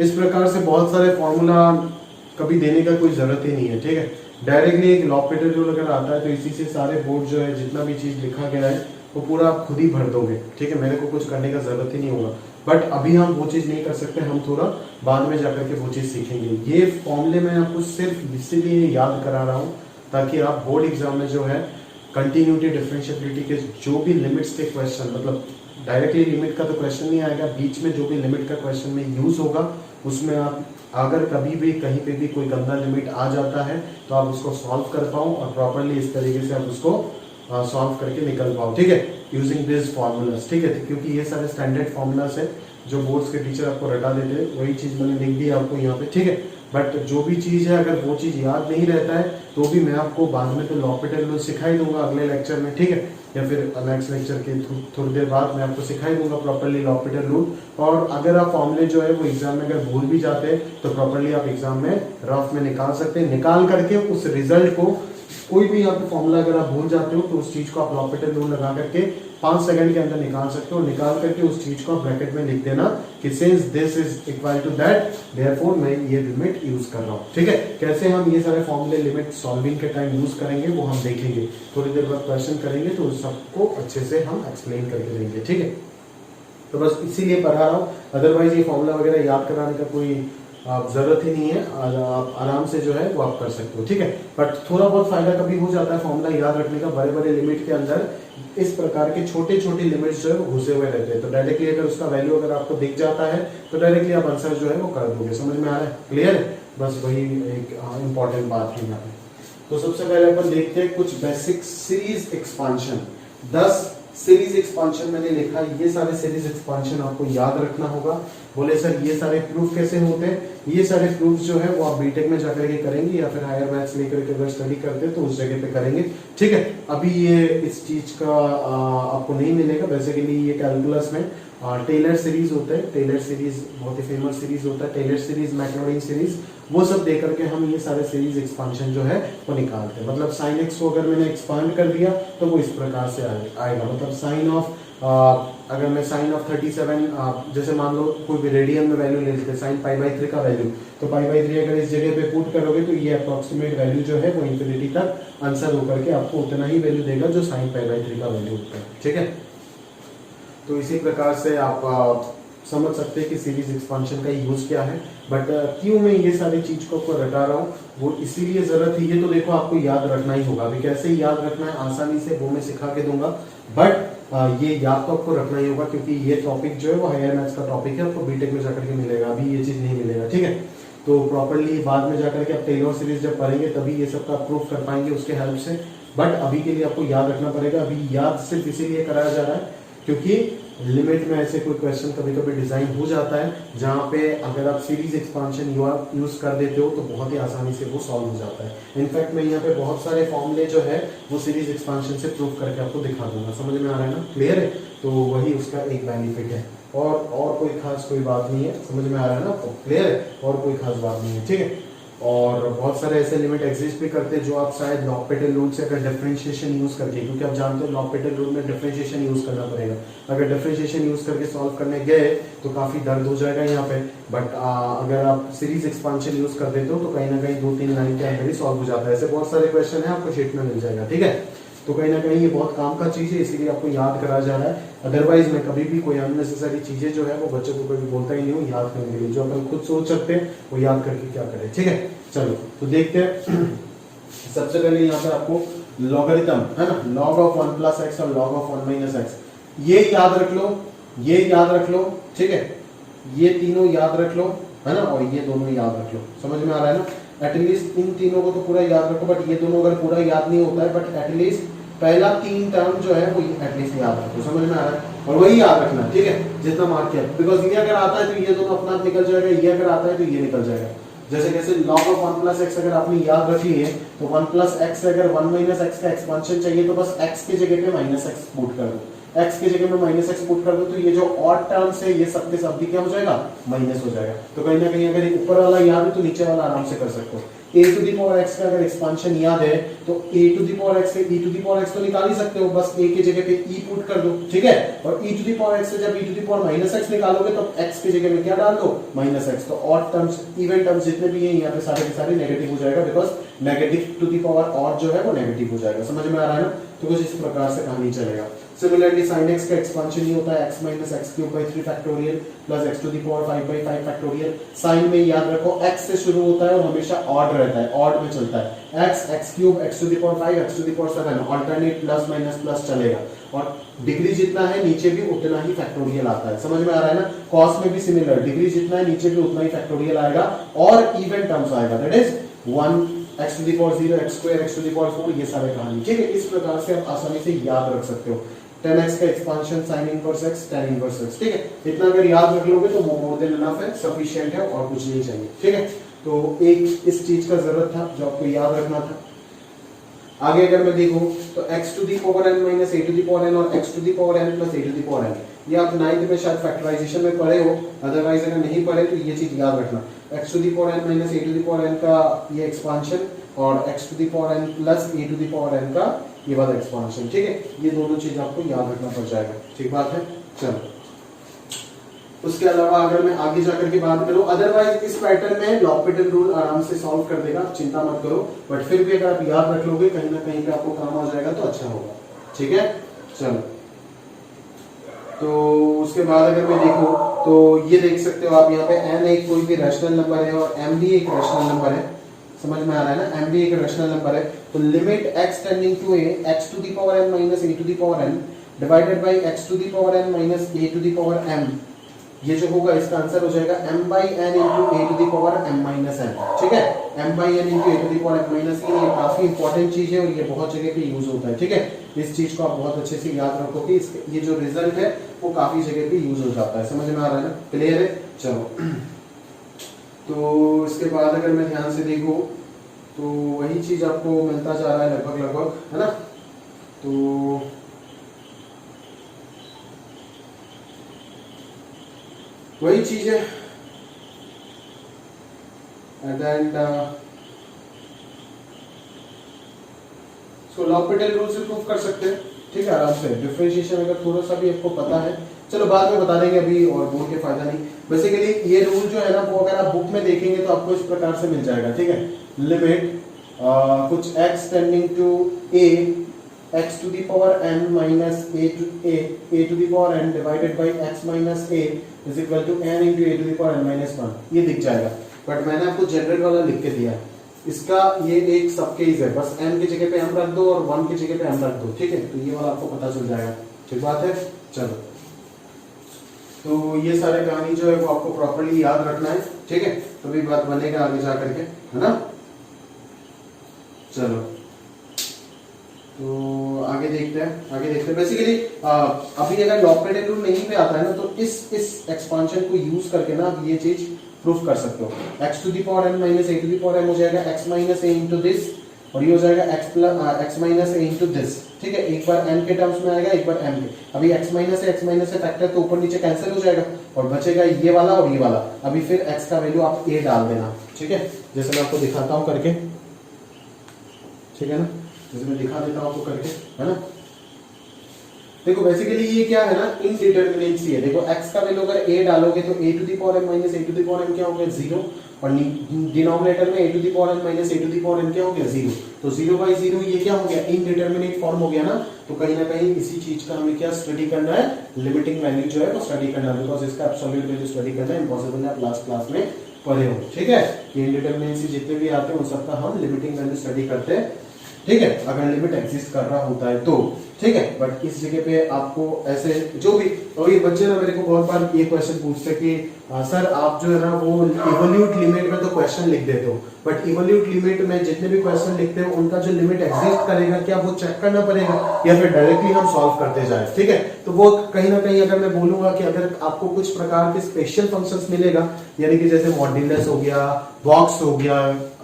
इस प्रकार से बहुत सारे फॉर्मूला कभी देने का कोई ज़रूरत ही नहीं है, ठीक है। डायरेक्टली एक लॉपिटल रूल अगर आता है तो इसी से सारे बोर्ड जो है जितना भी चीज़ लिखा गया है वो पूरा आप खुद ही भर दोगे, ठीक है। मेरे को कुछ करने का ज़रूरत ही नहीं होगा, बट अभी हम वो चीज़ नहीं कर सकते, हम थोड़ा बाद में जाकर के वो चीज़ सीखेंगे। ये फॉर्मूले मैं आपको सिर्फ इसीलिए याद करा रहा हूँ ताकि आप बोर्ड एग्जाम में जो है कंटिन्यूटी डिफरेंशिएबिलिटी के जो भी लिमिट्स के क्वेश्चन, मतलब डायरेक्टली लिमिट का तो क्वेश्चन नहीं आएगा, बीच में जो भी लिमिट का क्वेश्चन में यूज होगा उसमें आप अगर कभी भी कहीं पे भी कोई गंदा लिमिट आ जाता है तो आप उसको सॉल्व कर पाओ और प्रॉपरली इस तरीके से आप उसको सॉल्व करके निकल पाओ, ठीक है, यूजिंग दिस फॉर्मूलाज, ठीक है। क्योंकि ये सारे स्टैंडर्ड फॉर्मूलाज है जो बोर्ड्स के टीचर आपको रटा देते हैं, वही चीज़ मैंने लिख दी आपको यहाँ पे, ठीक है। बट जो भी चीज़ है अगर वो चीज़ याद नहीं रहता है तो भी मैं आपको बाद में तो लॉपिटल रूल सिखाई दूंगा अगले लेक्चर में, ठीक है, या फिर नेक्स्ट लेक्चर के थोड़ी देर बाद मैं आपको सिखाई दूंगा प्रॉपरली लॉपिटल रूल। और अगर आप फॉर्मूले जो है वो एग्जाम में अगर भूल भी जाते हैं तो प्रॉपरली आप एग्जाम में रफ में निकाल सकते हैं, निकाल करके उस रिजल्ट को, कोई भी यहाँ पे फॉर्मूला अगर आप भूल जाते हो तो उस चीज को आप लॉपिटल रूल लगा करके 5 सेकंड के अंदर निकाल सकते हो, निकाल करके उस चीज को आप ब्रैकेट में लिख देना कि since this is equal to that therefore मैं ये लिमिट यूज कर रहा हूँ, ठीक है। कैसे हम ये सारे फॉर्मूले लिमिट सॉल्विंग के टाइम यूज करेंगे वो हम देखेंगे, थोड़ी देर बाद क्वेश्चन करेंगे तो उस सबको अच्छे से हम एक्सप्लेन करके देंगे, ठीक है। तो बस इसीलिए पढ़ा रहा हूँ, अदरवाइज ये फॉर्मूला वगैरह याद कराने का कोई जरूरत ही नहीं है, आप आराम से जो है वो आप कर सकते हो, ठीक है। बट थोड़ा बहुत फायदा कभी हो जाता है फॉर्मूला याद रखने का, बड़े बड़े लिमिट के अंदर इस प्रकार के छोटे छोटे लिमिट्स जो है वो घुसे हुए रहते हैं, तो डायरेक्टली अगर उसका वैल्यू अगर आपको दिख जाता है तो डायरेक्टली आप आंसर जो है वो कर दोगे। समझ में आ रहा है, क्लियर है, बस वही एक इंपॉर्टेंट बात है यहाँ पे। तो सबसे पहले अपन देखते हैं कुछ basic series expansion. 10 series expansion मैंने लिखा, ये सारे सीरीज एक्सपांशन आपको याद रखना होगा। बोले सर ये सारे प्रूफ कैसे होते हैं? ये सारे प्रूफ जो है वो आप बीटेक में जाकर के करेंगे या फिर हायर मैथ्स लेकर के अगर स्टडी करते हैं तो उस जगह पे करेंगे, ठीक है। अभी ये इस चीज का आपको नहीं मिलेगा। बेसिकली ये कैलकुलस में टेलर सीरीज होता है, टेलर सीरीज बहुत ही फेमस सीरीज होता है, टेलर सीरीज, मैक्लॉरिन सीरीज, वो सब दे करके हम ये सारे सीरीज एक्सपांशन जो है वो निकालते हैं। मतलब साइन एक्स को अगर मैंने एक्सपांड कर दिया तो वो इस प्रकार से आएगा। मतलब साइन ऑफ अगर मैं साइन ऑफ 37 जैसे मान लो कोई भी रेडियन में वैल्यू ले लेते हैं, साइन π/3 का वैल्यू, तो π/3 अगर इस जगह पे पुट करोगे तो ये अप्रोक्सीमेट वैल्यू जो है वो इंफिनिटी तक आंसर होकर के आपको उतना ही वैल्यू देगा जो साइन π/3 का वैल्यू होता है, ठीक है। तो इसी प्रकार से आप समझ सकते हैं कि सीरीज एक्सपांशन का यूज क्या है। बट क्यों मैं ये सारी चीज को आपको रटा रहा हूँ, वो इसीलिए जरूरत है। ये तो देखो आपको याद रखना ही होगा, अभी कैसे याद रखना है आसानी से वो मैं सिखा के दूंगा, बट ये याद तो आपको रखना ही होगा क्योंकि ये टॉपिक जो है वो हायर मैथ्स का टॉपिक है, आपको बीटेक में जाकर के मिलेगा, अभी ये चीज नहीं मिलेगा, ठीक है। तो प्रॉपरली बाद में जाकर के आप टेलर सीरीज जब पढ़ेंगे तभी ये सब का प्रूफ कर पाएंगे उसके हेल्प से। बट अभी के लिए आपको याद रखना पड़ेगा। अभी याद सिर्फ इसीलिए कराया जा रहा है क्योंकि लिमिट में ऐसे कोई क्वेश्चन कभी कभी डिजाइन हो जाता है जहां पे अगर आप सीरीज एक्सपांशन यूज कर देते हो तो बहुत ही आसानी से वो सॉल्व हो जाता है। इनफैक्ट मैं यहाँ पे बहुत सारे फॉर्मूले जो है वो सीरीज एक्सपांशन से प्रूव करके आपको दिखा दूंगा। समझ में आ रहा है ना, क्लियर है। तो वही उसका एक बेनिफिट है और कोई खास कोई बात नहीं है। समझ में आ रहा है ना आपको, क्लियर है, और कोई खास बात नहीं है, ठीक है। और बहुत सारे ऐसे लिमिट एग्जिस्ट भी करते हैं जो आप शायद लॉपिटल रूल से अगर डिफरेंशिएशन यूज करके, क्योंकि आप जानते हो लॉपिटल रूल में डिफरेंशिएशन यूज करना पड़ेगा, अगर डिफरेंशिएशन यूज करके सॉल्व करने गए तो काफी दर्द हो जाएगा यहाँ पे। बट अगर आप सीरीज एक्सपांशन यूज कर देते हो तो कहीं ना कहीं 2-3 लाइन के अंदर ही सॉल्व हो जाता है। ऐसे बहुत सारे क्वेश्चन है आपको शीट में मिल जाएगा, ठीक है। तो कहीं ना कहीं ये बहुत काम का चीज है, इसीलिए आपको याद कराया जा रहा है। अदरवाइज मैं कभी भी कोई अननेसेसरी चीजें जो है वो बच्चों को कभी बोलता ही नहीं हूँ याद करने के लिए। जो अपन खुद सोच सकते हैं वो याद करके क्या करें, ठीक है। चलो तो देखते हैं। सबसे पहले यहाँ पे आपको लॉगरिथम है ना, log ऑफ 1 प्लस एक्स और log ऑफ 1 माइनस एक्स, ये याद रख लो, ये याद रख लो, ठीक है। ये तीनों याद रख लो, है ना, और ये दोनों याद रख लो। समझ में आ रहा है ना। एटलीस्ट इन तीनों को तो पूरा याद रखो, बट ये दोनों अगर पूरा याद नहीं होता है, बट एटलीस्ट पहला 3 टर्म जो है वो एटलीस्ट याद रखो। समझ में आ रहा है। और वही याद रखना, ठीक है, जितना मार्क किया, बिकॉज ये अगर आता है तो ये दोनों अपना आप निकल जाएगा, ये अगर आता है तो ये निकल जाएगा। जैसे कैसे log ऑफ 1 प्लस एक्स अगर आपने याद रख लिए तो 1 प्लस एक्स से अगर 1 माइनस एक्स का एक्सपांशन चाहिए तो बस एक्स की जगह पे माइनस एक्स पुट कर दो, एक्स की जगह में माइनस एक्स पुट कर दो, तो ये जो ऑड टर्म्स है ये सबके सब भी क्या हो जाएगा, माइनस हो जाएगा। तो कहीं ना कहीं अगर ऊपर वाला याद है तो नीचे वाला आराम से कर सकते हो। a to the power x का अगर एक्सपांशन याद है तो a to the power x से e to the power x तो निकाल ही सकते हो, बस a की जगह पे e पुट कर दो, ठीक है, और e to the power x से जब e to the power minus x निकालोगे तो x की जगह में क्या डाल दो, माइनस x, तो ऑड टर्म्स इवन टर्म्स जितने भी हैं यहाँ पे सारे के सारे नेगेटिव हो जाएगा, because negative to the power odd जो है वो नेगेटिव हो जाएगा। समझ में आ रहा है ना? तो कुछ इस प्रकार से कहानी चलेगा। सिमिलरली sin x का एक्सपांशन ये होता है x minus x cube by 3 factorial plus x to the power 5 by 5 factorial. Sine में याद रखो x से शुरू होता है और हमेशा ऑड रहता है, ऑड में चलता है, x cube x to the power 5 x to the power 7 alternate plus minus plus चलेगा, और डिग्री जितना है नीचे भी उतना ही फैक्टोरियल आता है। समझ में आ रहा है ना? कॉस में भी सिमिलर, डिग्री जितना है नीचे भी उतना ही फैक्टोरियल आएगा और इवन टर्म्स आएगा, that is 1 x to the power 0 x square x to the power 4, ये सारे कहानी, ठीक है। इस प्रकार से आप आसानी से याद रख सकते हो। 10x का expansion sin inverse x tan inverse x, ठीक है, इतना अगर याद रख लोगे तो वो मोर देन इनफ है, सफिशिएंट है और कुछ नहीं चाहिए, ठीक है। तो एक इस चीज का जरूरत था जो आपको याद रखना था। आगे अगर मैं देखूं तो x to the power n minus a to the power n और x to the power n plus a to the power n, ये आप 9th में शायद फैक्टराइजेशन में पढ़े हो, अदरवाइज अगर नहीं पढ़े तो ये चीज याद रखना, x to the power n minus a to the power n का ये एक्सपांशन और x to the power n plus a to the power n का ये वाला एक्सपांशन, ठीक है, ये दोनों चीज आपको याद रखना पड़ जाएगा, ठीक बात है। चलो उसके अलावा अगर मैं आगे जाकर के बात करूं, अदरवाइज इस पैटर्न में लॉपिटल रूल आराम से सॉल्व कर देगा, चिंता मत करो, बट फिर भी अगर आप याद रख लोगे कहीं ना कहीं पे आपको काम आ जाएगा तो अच्छा होगा, ठीक है। चलो तो उसके बाद अगर मैं देखूं तो ये देख सकते हो आप यहाँ पे n एक कोई भी रैशनल नंबर है और m भी एक रैशनल नंबर है, समझ में आ रहा है ना, m भी एक रैशनल नंबर है, तो limit x tending to a x to the power n minus a to the power n divided by x to the power n minus a to the power m, ये जो होगा इसका आंसर हो जाएगा m by n into a to the power m minus n, ठीक है, m by n into a to the power m minus n, ये काफी इंपॉर्टेंट चीज है और ये बहुत जगह पे यूज होता है, ठीक है, इस चीज को आप बहुत अच्छे से याद रखो कि ये जो रिजल्ट है वो काफी जगह पे यूज हो जाता है, समझ में आ रहा है ना, क्लियर है। चलो तो इसके बाद अगर मैं ध्यान से देखूं तो वही चीज आपको मिलता जा रहा है लगभग, है ना, तो वही चीज है एंड सो लॉपिटल रूल से प्रूफ कर सकते हैं, ठीक है, आराम से। डिफरेंशिएशन अगर थोड़ा सा भी आपको पता है, चलो बाद में बता देंगे, अभी और बोल के फायदा नहीं। बेसिकली ये रूल जो है ना वो अगर आप बुक में देखेंगे तो आपको इस प्रकार से मिल जाएगा, ठीक है, लिमिट कुछ x tending to a x to the power n minus a to the power n divided by x minus a is equal to n into a to the power n minus 1, ये दिख जाएगा, बट मैंने आपको जनरल वाला लिख के दिया, इसका ये एक सब केस है, बस n की जगह पे m रख दो और 1 की जगह पे m रख दो, ठीक है, तो ये वाला आपको पता चल जाएगा, ठीक बात है। चलो तो ये सारे कहानी जो है वो आपको प्रॉपर्ली याद रखना है, ठीक है, तभी बात बनेगा आगे जा करके, है ना। चलो तो आगे देखते हैं, बेसिकली अभी अगर लॉपिटल रूल नहीं पे आता है ना तो इस एक्सपांशन को यूज करके ना आप ये चीज प्रूफ कर सकते हो, x to the power n minus a to the power m हो जाएगा x minus a into this और ये हो जाएगा x minus a into this, ठीक है, एक बार n के टर्म्स में आएगा एक बार m के, अभी x माइनस a फैक्टर तो ऊपर नीचे कैंसिल हो जाएगा और बचेगा ये वाला और ये वाला, अभी फिर x का वैल्यू आप a डाल देना, ठीक है, जैसे मैं आपको दिखाता हूँ करके, ठीक है ना, जैसे मैं दिखा देता हूँ आपको करके, है ना। देखो बेसिकली ये क्या है ना, इनडिटरमिनेंसी है, देखो x का वैल्यू अगर a डालोगे तो a to the power m minus a to the power m क्या हो गया 0 और डिनोमिनेटर में a to the power n minus a to the power n क्या हो गया 0, तो 0 बाई 0 ये क्या हो गया, इनडिटरमिनेट फॉर्म हो गया ना, तो कहीं ना कहीं इसी चीज का हमें क्या स्टडी करना है, लिमिटिंग वैल्यू जो है वो स्टडी करना है, बिकॉज इसका एब्सोल्यूट वैल्यू स्टडी करना इम्पॉसिबल है, आप लास्ट क्लास में पढ़े हो, ठीक है, ये इनडिटरमिनेंसी जितने भी आते हैं उन सबका हम लिमिटिंग वैल्यू स्टडी करते हैं, ठीक है, अगर लिमिट एग्जिस्ट कर रहा होता है तो, ठीक है। बट इस जगह पे आपको ऐसे जो भी, और ये बच्चे ना मेरे को बहुत बार ये क्वेश्चन पूछते हैं कि सर आप जो है ना वो इवोल्यूट लिमिट में तो क्वेश्चन लिख देते हो, बट इवोल्यूट लिमिट में जितने भी क्वेश्चन लिखते हो उनका जो लिमिट एग्जिस्ट करेगा क्या वो चेक करना पड़ेगा या फिर डायरेक्टली हम सॉल्व करते जाए, ठीक है। तो वो कहीं ना कहीं अगर मैं बोलूंगा कि अगर आपको कुछ प्रकार के स्पेशल फंक्शंस मिलेगा, यानी कि जैसे मॉड्यूलस हो गया, बॉक्स हो गया,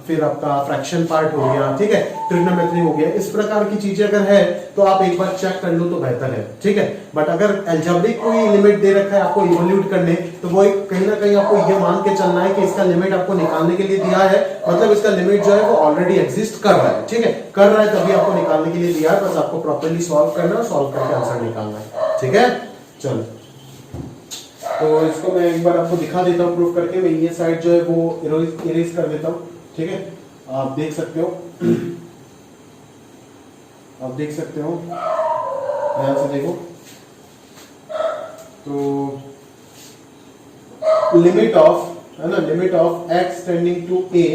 फिर आपका फ्रैक्शन पार्ट हो गया, ठीक है, ट्रिग्नोमेट्री हो गया, इस प्रकार की चीजें अगर है तो आप एक बार चेक कर लो तो बेहतर है, ठीक है। बट अगर अलजेब्रिक कोई लिमिट दे रखा है आपको इवोल्यूट करने, तो वो कहीं ना कहीं आपको ये मान के चलना है कि इसका लिमिट आपको निकालने के लिए दिया है, मतलब इसका लिमिट जो है वो ऑलरेडी एग्जिस्ट कर रहा है, ठीक है, कर रहा है तभी आपको निकालने के लिए दिया है, बस आपको प्रॉपर्ली सॉल्व करना है, सॉल्व करके आंसर निकालना है, ठीक है। चलो तो इसको मैं एक बार आपको दिखा देता हूँ प्रूफ करके, मैं ये साइड जो है वो इरेज कर देता हूँ, ठीक है। आप देख सकते हो, आप देख सकते हो, ध्यान से देखो, तो लिमिट ऑफ, है ना, limit of x tending to a,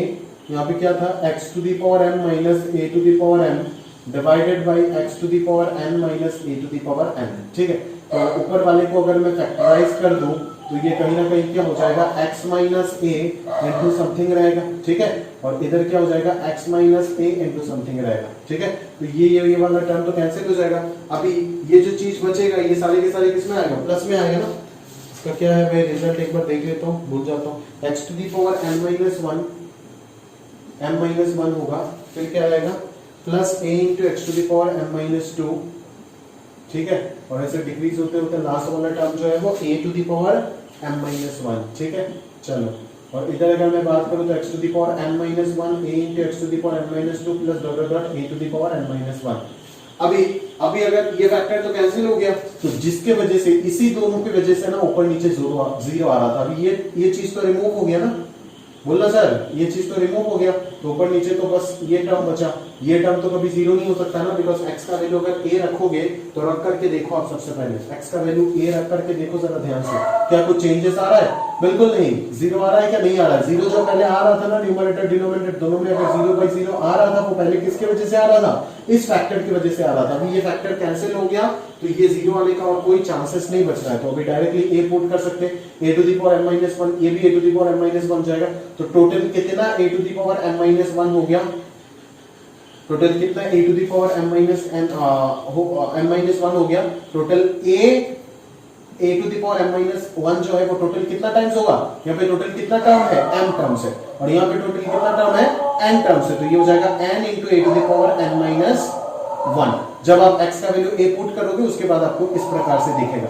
यहाँ पे क्या था, x to the power m minus a to the power m divided by x to the power n minus a to the power n, ठीक है। तो ऊपर वाले को अगर मैं फैक्टराइज कर दूं तो ये कहीं ना कहीं क्या हो जाएगा, x minus a into something रहेगा, ठीक है, और इधर क्या हो जाएगा, x minus a into something रहेगा, ठीक है। तो ये वाला टर्म तो कैंसिल हो जाएगा। अभी ये जो चीज बचेगा ये सारे के सारे किस में आएगा, प्लस में आएगा ना। इसका क्या है, मैं रिजल्ट एक बार देख लेता हूँ, भूल जाता हूँ। x to the power n minus 1, m minus 1 होगा, फिर क्या आएगा, plus a into x to the power m minus 2, ठीक है, और ऐसे डिक्रीज होते होते लास्ट वाला टर्म जो है वो a to the power m minus 1, ठीक है। चलो, और इधर अगर मैं बात करूं तो x to the power n minus 1 a into x to the power m minus 2 plus dot dot dot a to the power n minus 1। अभी अगर ये फैक्टर तो कैंसिल हो गया, तो जिसके वजह से, इसी दोनों की वजह से ना ऊपर नीचे जीरो आ रहा था, अभी ये चीज तो रिमूव हो गया ना, बोलना सर ये चीज तो रिमूव हो गया, तो ऊपर नीचे तो बस ये टर्म बचा। ये टर्म तो कभी जीरो नहीं हो सकता ना, बिकॉज x का वैल्यू अगर a रखोगे तो रख करके देखो आप, सबसे पहले x का वैल्यू a रख करके देखो जरा ध्यान से, क्या कुछ चेंजेस आ रहा है, बिल्कुल नहीं। जीरो आ रहा है क्या, नहीं आ रहा है। जीरो जो पहले आ रहा था ना, न्यूमरेटर डिनोमिनेटर दोनों में अगर 0/0 आ रहा था, वो पहले किसकी वजह से आ रहा था, इस फैक्टर की वजह से आ रहा था। अभी ये फैक्टर कैंसिल हो गया तो ये जीरो आने का और कोई चांसेस नहीं बच रहा है, तो अभी डायरेक्टली a पुट कर सकते हैं, a to the power m minus 1, ये भी a to the power m minus 1 जाएगा, तो टोटल कितना a to the power m minus 1 हो गया, टोटल कितना a to the power m minus m-1 हो गया। Total a to the power m minus 1 जो है वो टोटल कितना टाइम्स होगा, यहाँ पे टोटल कितना टर्म है, m टर्म्स है, और यहाँ पे टोटल कितना टर्म है, n टर्म्स है, तो ये हो जाएगा n into a to the power n minus 1। जब आप x का वैल्यू a पुट करोगे उसके बाद आपको इस प्रकार से दिखेगा।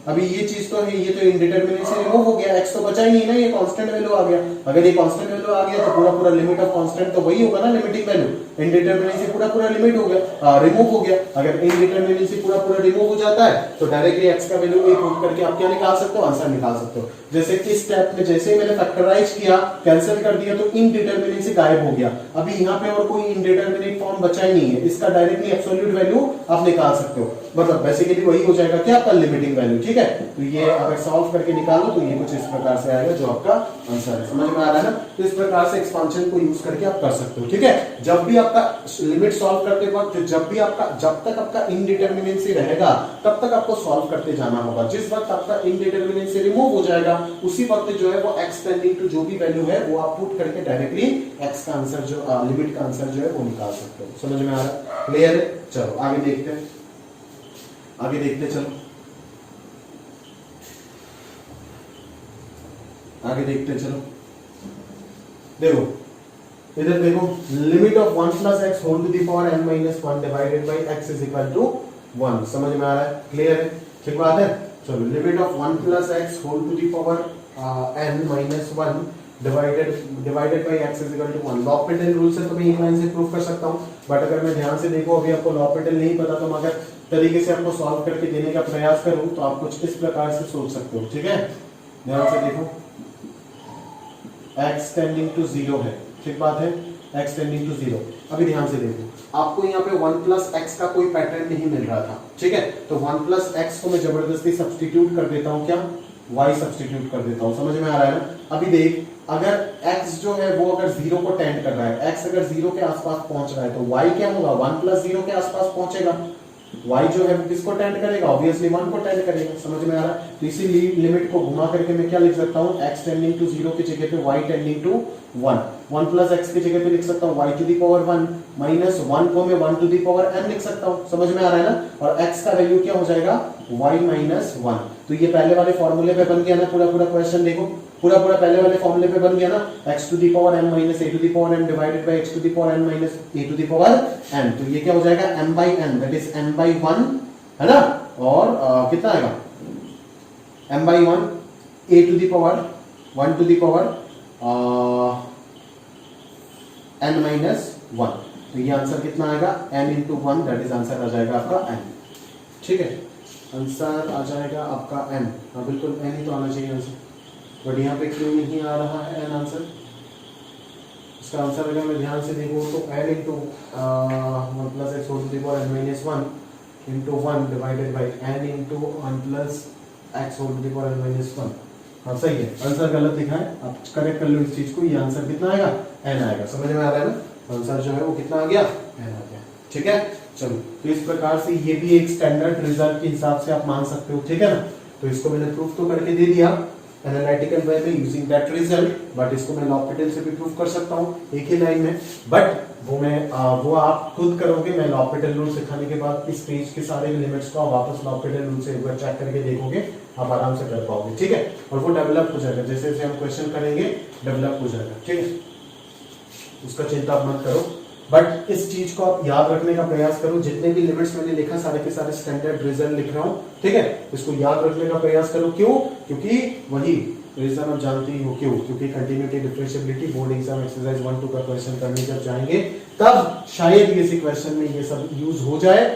अभी ये चीज तो है, ये तो इंडिटरमिनेट से रिमूव हो गया, x तो बचा ही नहीं ना, ये कांस्टेंट वैल्यू आ गया। अगर ये कांस्टेंट वैल्यू आ गया तो पूरा लिमिट ऑफ कांस्टेंट तो वही होगा ना, लिमिटिंग वैल्यू, इंडिटरमिनेट से पूरा लिमिट हो गया, रिमूव हो गया। अगर इंडिटरमिनेट से पूरा रिमूव हो जाता है तो डायरेक्टली x का वैल्यू a पुट करके आप क्या निकाल सकते हो, आंसर निकाल सकते हो। जैसे इस स्टेप में जैसे ही मैंने फैक्टराइज किया, कैंसिल कर दिया, तो इनडिटरमिनेट से गायब हो गया। अभी यहाँ पे और कोई इनडिटरमिनेट फॉर्म बचा ही नहीं है, इसका डायरेक्टली एब्सोल्यूट वैल्यू आप निकाल सकते हो, मतलब बेसिकली वही हो जाएगा क्या, आपका लिमिटिंग वैल्यू, ठीक है। तो ये अगर सॉल्व करके निकालो तो ये कुछ इस प्रकार से आएगा जो आपका आंसर है, समझ में आ रहा है ना। तो इस प्रकार से एक्सपांशन को यूज करके आप कर सकते हो, ठीक है। जब भी आपका लिमिट सॉल्व करते वक्त, जब तक आपका इनडिटरमिनेंसी रहेगा तब तक आपको सॉल्व करते जाना होगा। जिस वक्त आपका इनडिटरमिनेंसी रिमूव हो जाएगा उसी वक्त जो है वो x टेंडिंग टू जो भी वैल्यू है वो आप पुट करके डायरेक्टली x का आंसर जो लिमिट का आंसर जो है वो निकाल सकते हो। समझ में आ रहा है, क्लियर है। चलो आगे देखते हैं, चलो देखो, इधर देखो, limit of 1 plus x whole to the power n minus 1 divided by x is equal to 1। समझ में आ रहा है, क्लियर है, ठीक बात है। चलो limit of 1 plus x whole to the power n minus 1 divided by x is equal to 1। L'Hopital rule से तो मैं एक लाइन से प्रूव कर सकता हूँ, बट अगर मैं ध्यान से देखो, अभी आपको लॉपेटल नहीं पता तो मैं अगर तरीके से आपको सॉल्व करके देने का प्रयास करूं तो आप कुछ इस प्रकार से सोच सकते हो, ठीक है। ध्यान से देखो, x टेंडिंग टू 0 है, ठीक बात है, x टेंडिंग टू 0। अभी ध्यान से देखो, आपको यहाँ पे 1 प्लस एक्स का कोई पैटर्न नहीं मिल रहा था, ठीक है। तो 1 प्लस एक्स को मैं जबरदस्ती सब्स्टिट्यूट कर देता हूँ, क्या, y सब्स्टिट्यूट कर देता हूँ। समझ में आ रहा है ना। अभी देख, अगर x जो है वो अगर 0 को टेंड कर रहा है, x अगर 0 के आसपास पहुंच रहा है तो y क्या होगा, 1 प्लस 0 के आसपास पहुंचेगा, y जो है वो किसको टेंड करेगा, ऑब्वियसली 1 को टेंड करेगा, समझ में आ रहा है। तो इसी लिमिट को घुमा करके मैं क्या लिख सकता हूँ, x टेंडिंग टू 0 की जगह पे y tending to 1, 1 plus x की जगह पे लिख सकता हूँ y to the power 1 minus 1 को मैं 1 टू दी पावर n लिख सकता हूँ, समझ में आ रहा है ना। और x का वैल्यू क्या हो जाएगा, y माइनस 1। तो ये पहले वाले फॉर्मूले पे बन गया ना, पूरा क्वेश्चन देखो, पूरा पहले वाले फॉर्मूले पे बन गया ना, x to the power m minus a to the power m divided by x to the power n minus a to the power n। तो ये क्या हो जाएगा, m by n, that is n by 1, है ना। और कितना आएगा, m by 1 a to the power 1 to the power n minus 1। तो ये आंसर कितना आएगा, n into 1, that is answer आ जाएगा आपका n। ठीक है, आंसर आ जाएगा आपका n। हाँ बिल्कुल n ही तो आना चाहिए आंसर, बट यहाँ पे क्यों नहीं आ रहा है n आंसर। इसका आंसर अगर मैं ध्यान से देखूँ तो n into 1 plus x whole to the power n minus 1 into 1 divided by n into 1 plus x whole to the power n minus 1। हाँ सही है, आंसर गलत लिखा है, आप करेक्ट कर लो इस चीज को। ये आंसर कितना आएगा, n आएगा, समझ में आ रहा है ना। आंसर जो है वो कितना आ गया, n आ गया। ठीक है, चलो तो इस प्रकार से ये भी एक स्टैंडर्ड रिजल्ट के हिसाब से आप मान सकते हो, ठीक है ना। तो इसको मैंने प्रूफ तो करके दे दिया एनालिटिकल वे में यूजिंग दैट रिजल्ट, बट इसको मैं लॉपिटल से भी प्रूफ कर सकता हूँ एक ही लाइन में, बट वो आप खुद करोगे। मैं लॉपिटल रूल सिखाने के बाद इस पेज के सारे लिमिट्स को वापस लॉपिटल रूल से एक बार चेक करके देखोगे, आप आराम से कर पाओगे, ठीक है। और वो डेवलप हो जाएगा, जैसे जैसे हम क्वेश्चन करेंगे डेवलप हो जाएगा, ठीक है, उसका चिंता आप मत करो। बट इस चीज को आप याद रखने का प्रयास करो, जितने भी लिमिट्स मैंने लिखा सारे के सारे स्टैंडर्ड रिजल्ट लिख रहा हूं, ठीक है। इसको याद रखने का प्रयास करो, क्यों, क्योंकि वही रीजन आप जानते ही हो, क्यों, क्योंकि continuity differentiability board exam exercise 1-2 का क्वेश्चन करने जब जाएंगे तब शायद इसी क्वेश्चन में ये सब यूज हो जाए।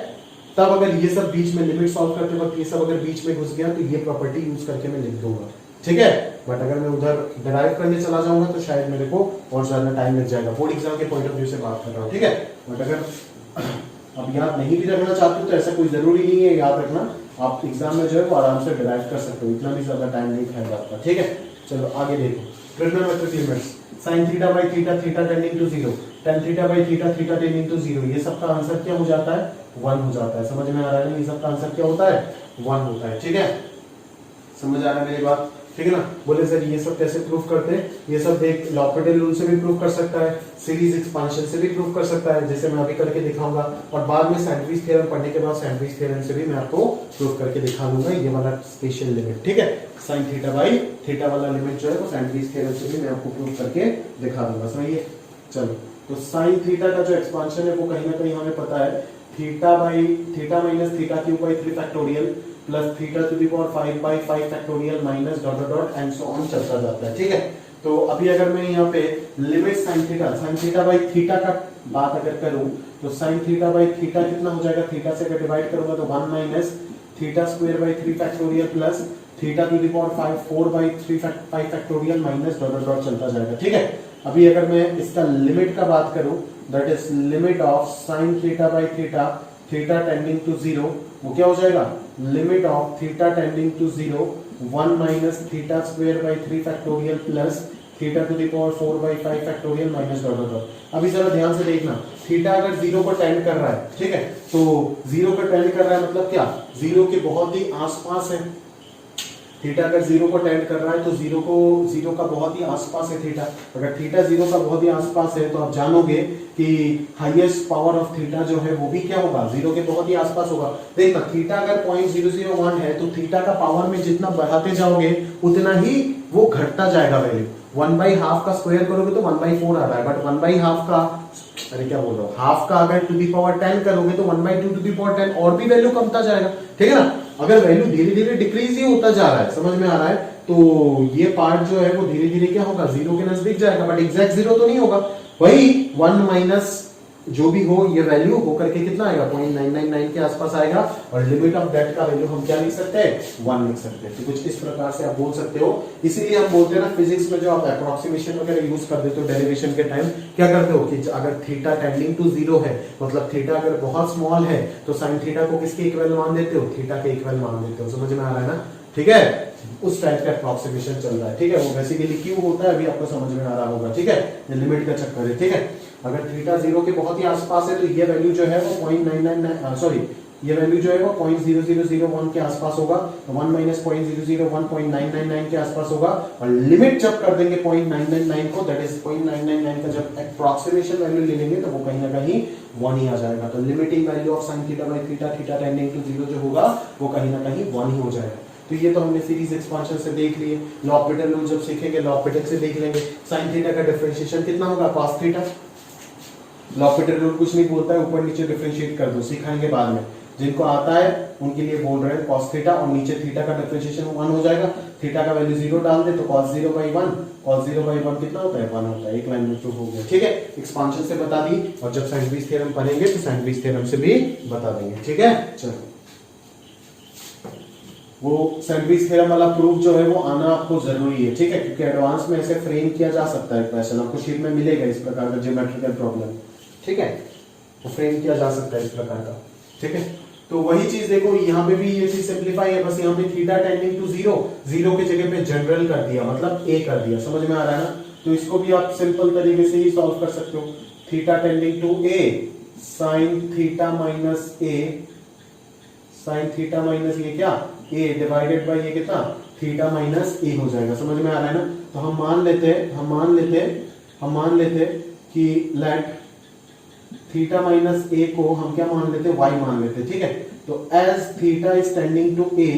तब अगर ये सब बीच में लिमिट सॉल्व करते वक्त ये सब अगर बीच में घुस गया तो ये प्रॉपर्टी यूज करके मैं लिख दूंगा, ठीक है। बट अगर मैं उधर डिराइव करने चला जाऊंगा तो शायद मेरे को और ज्यादा टाइम लग जाएगा, बोर्ड एग्जाम के पॉइंट ऑफ व्यू से बात कर रहा हूँ, ठीक है। बट अगर अब याद नहीं भी रखना चाहते हो तो ऐसा कोई जरूरी नहीं है याद रखना, आप एग्जाम में जो है वो आराम से डिराइव कर सकते हो, इतना भी ज्यादा टाइम नहीं खाएगा आपका, ठीक है। चलो आगे देखो, trigonometric limits, sin theta by theta, theta tending to 0, tan theta by theta, theta tending to 0, ये सब का आंसर क्या हो जाता है, 1 हो जाता है। समझ में आ रहा है ना, ये सब का आंसर क्या होता है, 1 होता है, ठीक है। समझ आ रहा है मेरी बात, ठीक है ना। बोले सर ये सब कैसे प्रूफ करते हैं, ये सब देख लॉपिटल रूल से भी प्रूफ कर सकता है, सीरीज एक्सपांशन से भी प्रूफ कर सकता है, जैसे मैं अभी करके दिखाऊंगा, और बाद में सैंडविच थ्योरम पढ़ने के बाद सैंडविच थ्योरम से भी मैं आपको प्रूफ करके दिखा दूंगा ये वाला स्पेशल लिमिट, ठीक है। sin थीटा बाई थीटा वाला लिमिट जो है वो सैंडविच थ्योरम से भी मैं आपको प्रूफ करके दिखा दूंगा, समझिए। चलो तो sin थीटा का जो एक्सपांशन है वो कहीं ना कहीं हमें पता है, theta by theta minus theta cube by 3 factorial plus theta to the power 5 by 5 factorial minus dot dot dot and so on चलता जाता है, ठीक है। तो अभी अगर मैं यहाँ पे limit sin theta by theta का बात अगर करूं तो sin थीटा बाई थीटा कितना हो जाएगा, थीटा से अगर डिवाइड करूंगा तो 1 minus theta square by 3 factorial plus theta to the power 5 4 by 3 5 factorial minus dot dot dot चलता जाएगा, ठीक है। अभी अगर मैं इसका लिमिट का बात करूं, that is limit of sin theta by theta, theta tending to 0, वो क्या हो जाएगा, limit of theta tending to 0 1 minus theta square by 3 factorial plus theta to the power 4 by 5 factorial minus dot dot dot. अभी जरा ध्यान से देखना, थीटा अगर 0 को टेंड कर रहा है, ठीक है, तो 0 को टेंड कर रहा है मतलब क्या, 0 के बहुत ही आसपास है। थीटा अगर 0 को टेंड कर रहा है तो 0 का बहुत ही आसपास है थीटा। अगर थीटा 0 का बहुत ही आसपास है तो आप जानोगे कि हाईएस्ट पावर ऑफ थीटा जो है वो भी क्या होगा, 0 के बहुत ही आसपास होगा। देखना थीटा अगर 0.001 है तो थीटा का पावर में जितना बढ़ाते जाओगे उतना ही वो घटता जाएगा वैल्यू। 1/2 का स्क्वायर करोगे तो 1/4 आ रहा है, बट 1/2 का क्या बोल रहा हूँ, हाफ का अगर टू दी पावर 10 करोगे तो 1/2 टू दी पावर 10 और भी वैल्यू कमता जाएगा, ठीक है ना। अगर वैल्यू धीरे धीरे डिक्रीज ही होता जा रहा है, समझ में आ रहा है, तो ये पार्ट जो है वो धीरे धीरे क्या होगा, 0 के नजदीक जाएगा, बट एग्जैक्ट 0 तो नहीं होगा। वही 1 माइनस जो भी हो ये वैल्यू होकर के कितना आएगा, 0.999 के आसपास आएगा, और लिमिट ऑफ दैट का वैल्यू हम क्या लिख सकते हैं, 1 लिख सकते हैं। तो कुछ इस प्रकार से आप बोल सकते हो। इसीलिए हम बोलते हैं ना फिजिक्स में जो आप अप्रोक्सीमेशन वगैरह यूज कर देते हो डेरिवेशन के टाइम, क्या करते हो कि अगर थीटा टेंडिंग टू 0 है, मतलब थीटा अगर बहुत स्मॉल है तो साइन थीटा को किसके इक्वल मान देते हो, थीटा के इक्वल मान देते हो। समझ में आ रहा है ना, ठीक है, उस टाइप का अप्रोक्सीमेशन चल रहा है, ठीक है। वो बेसिकली क्यों होता है अभी आपको समझ में आ रहा होगा, ठीक है, ये लिमिट का चक्कर है, ठीक है। अगर थीटा 0 के बहुत ही आसपास है तो ये वैल्यू जो है वो 0.999 सॉरी ये वैल्यू जो है वो 0.0001 के आसपास होगा, तो 1 माइनस 0.001.999 के आसपास होगा, और लिमिट जब कर देंगे 0.999 को, दैट इज 0.999 का जब अप्रोक्सीमेशन वैल्यू ले लेंगे तो वो कहीं ना कहीं 1 ही आ जाएगा। तो limiting value of sin theta by theta, theta tending to 0 जो होगा वो कहीं ना कहीं 1 ही हो जाएगा। तो ये तो हमने सीरीज एक्सपांशन से देख लिए। लॉपिटल रूल जब सीखेंगे लॉपिटल से देख लेंगे। sin थीटा का डिफरेंशिएशन कितना होगा, cos थीटा। लॉपिटल रूल कुछ नहीं बोलता है, ऊपर नीचे डिफरेंशिएट कर दो, सिखाएंगे बाद में। जिनको आता है उनके लिए बोल रहे हैं cos थीटा, और नीचे थीटा का डिफरेंशिएशन 1 हो जाएगा। थीटा का वैल्यू 0 डाल दे तो cos 0 by 1, cos 0 by 1 कितना होता है, 1 होता है। एक लाइन में प्रूफ हो गया, ठीक है। एक्सपांशन से बता दी, और जब सैंडविच थ्योरम पढ़ेंगे तो सैंडविच थ्योरम से भी बता देंगे, ठीक है। चलो, वो सैंडविच थ्योरम वाला प्रूफ जो है वो आना आपको जरूरी है, ठीक है, क्योंकि एडवांस में ऐसे फ्रेम किया जा सकता है क्वेश्चन, आपको शीट में मिलेगा इस प्रकार का ज्योमेट्रिकल प्रॉब्लम, ठीक है, वो फ्रेम किया जा सकता है इस प्रकार का, ठीक है। तो वही चीज देखो यहाँ पे भी ये चीज सिंप्लीफाई है, बस यहाँ पे थीटा टेंडिंग टू 0, 0 की जगह पे जनरल कर दिया, मतलब a कर दिया, समझ में आ रहा है ना। तो इसको भी आप सिंपल तरीके से ही सॉल्व कर सकते हो। Theta tending to a sin theta minus a, sin theta minus ये क्या, a डिवाइडेड बाय ये कितना, थीटा माइनस a हो जाएगा, समझ में आ रहा है ना। तो हम मान लेते कि लेट थीटा माइनस a को हम क्या मान लेते, y मान लेते, ठीक है। तो as theta is tending to a,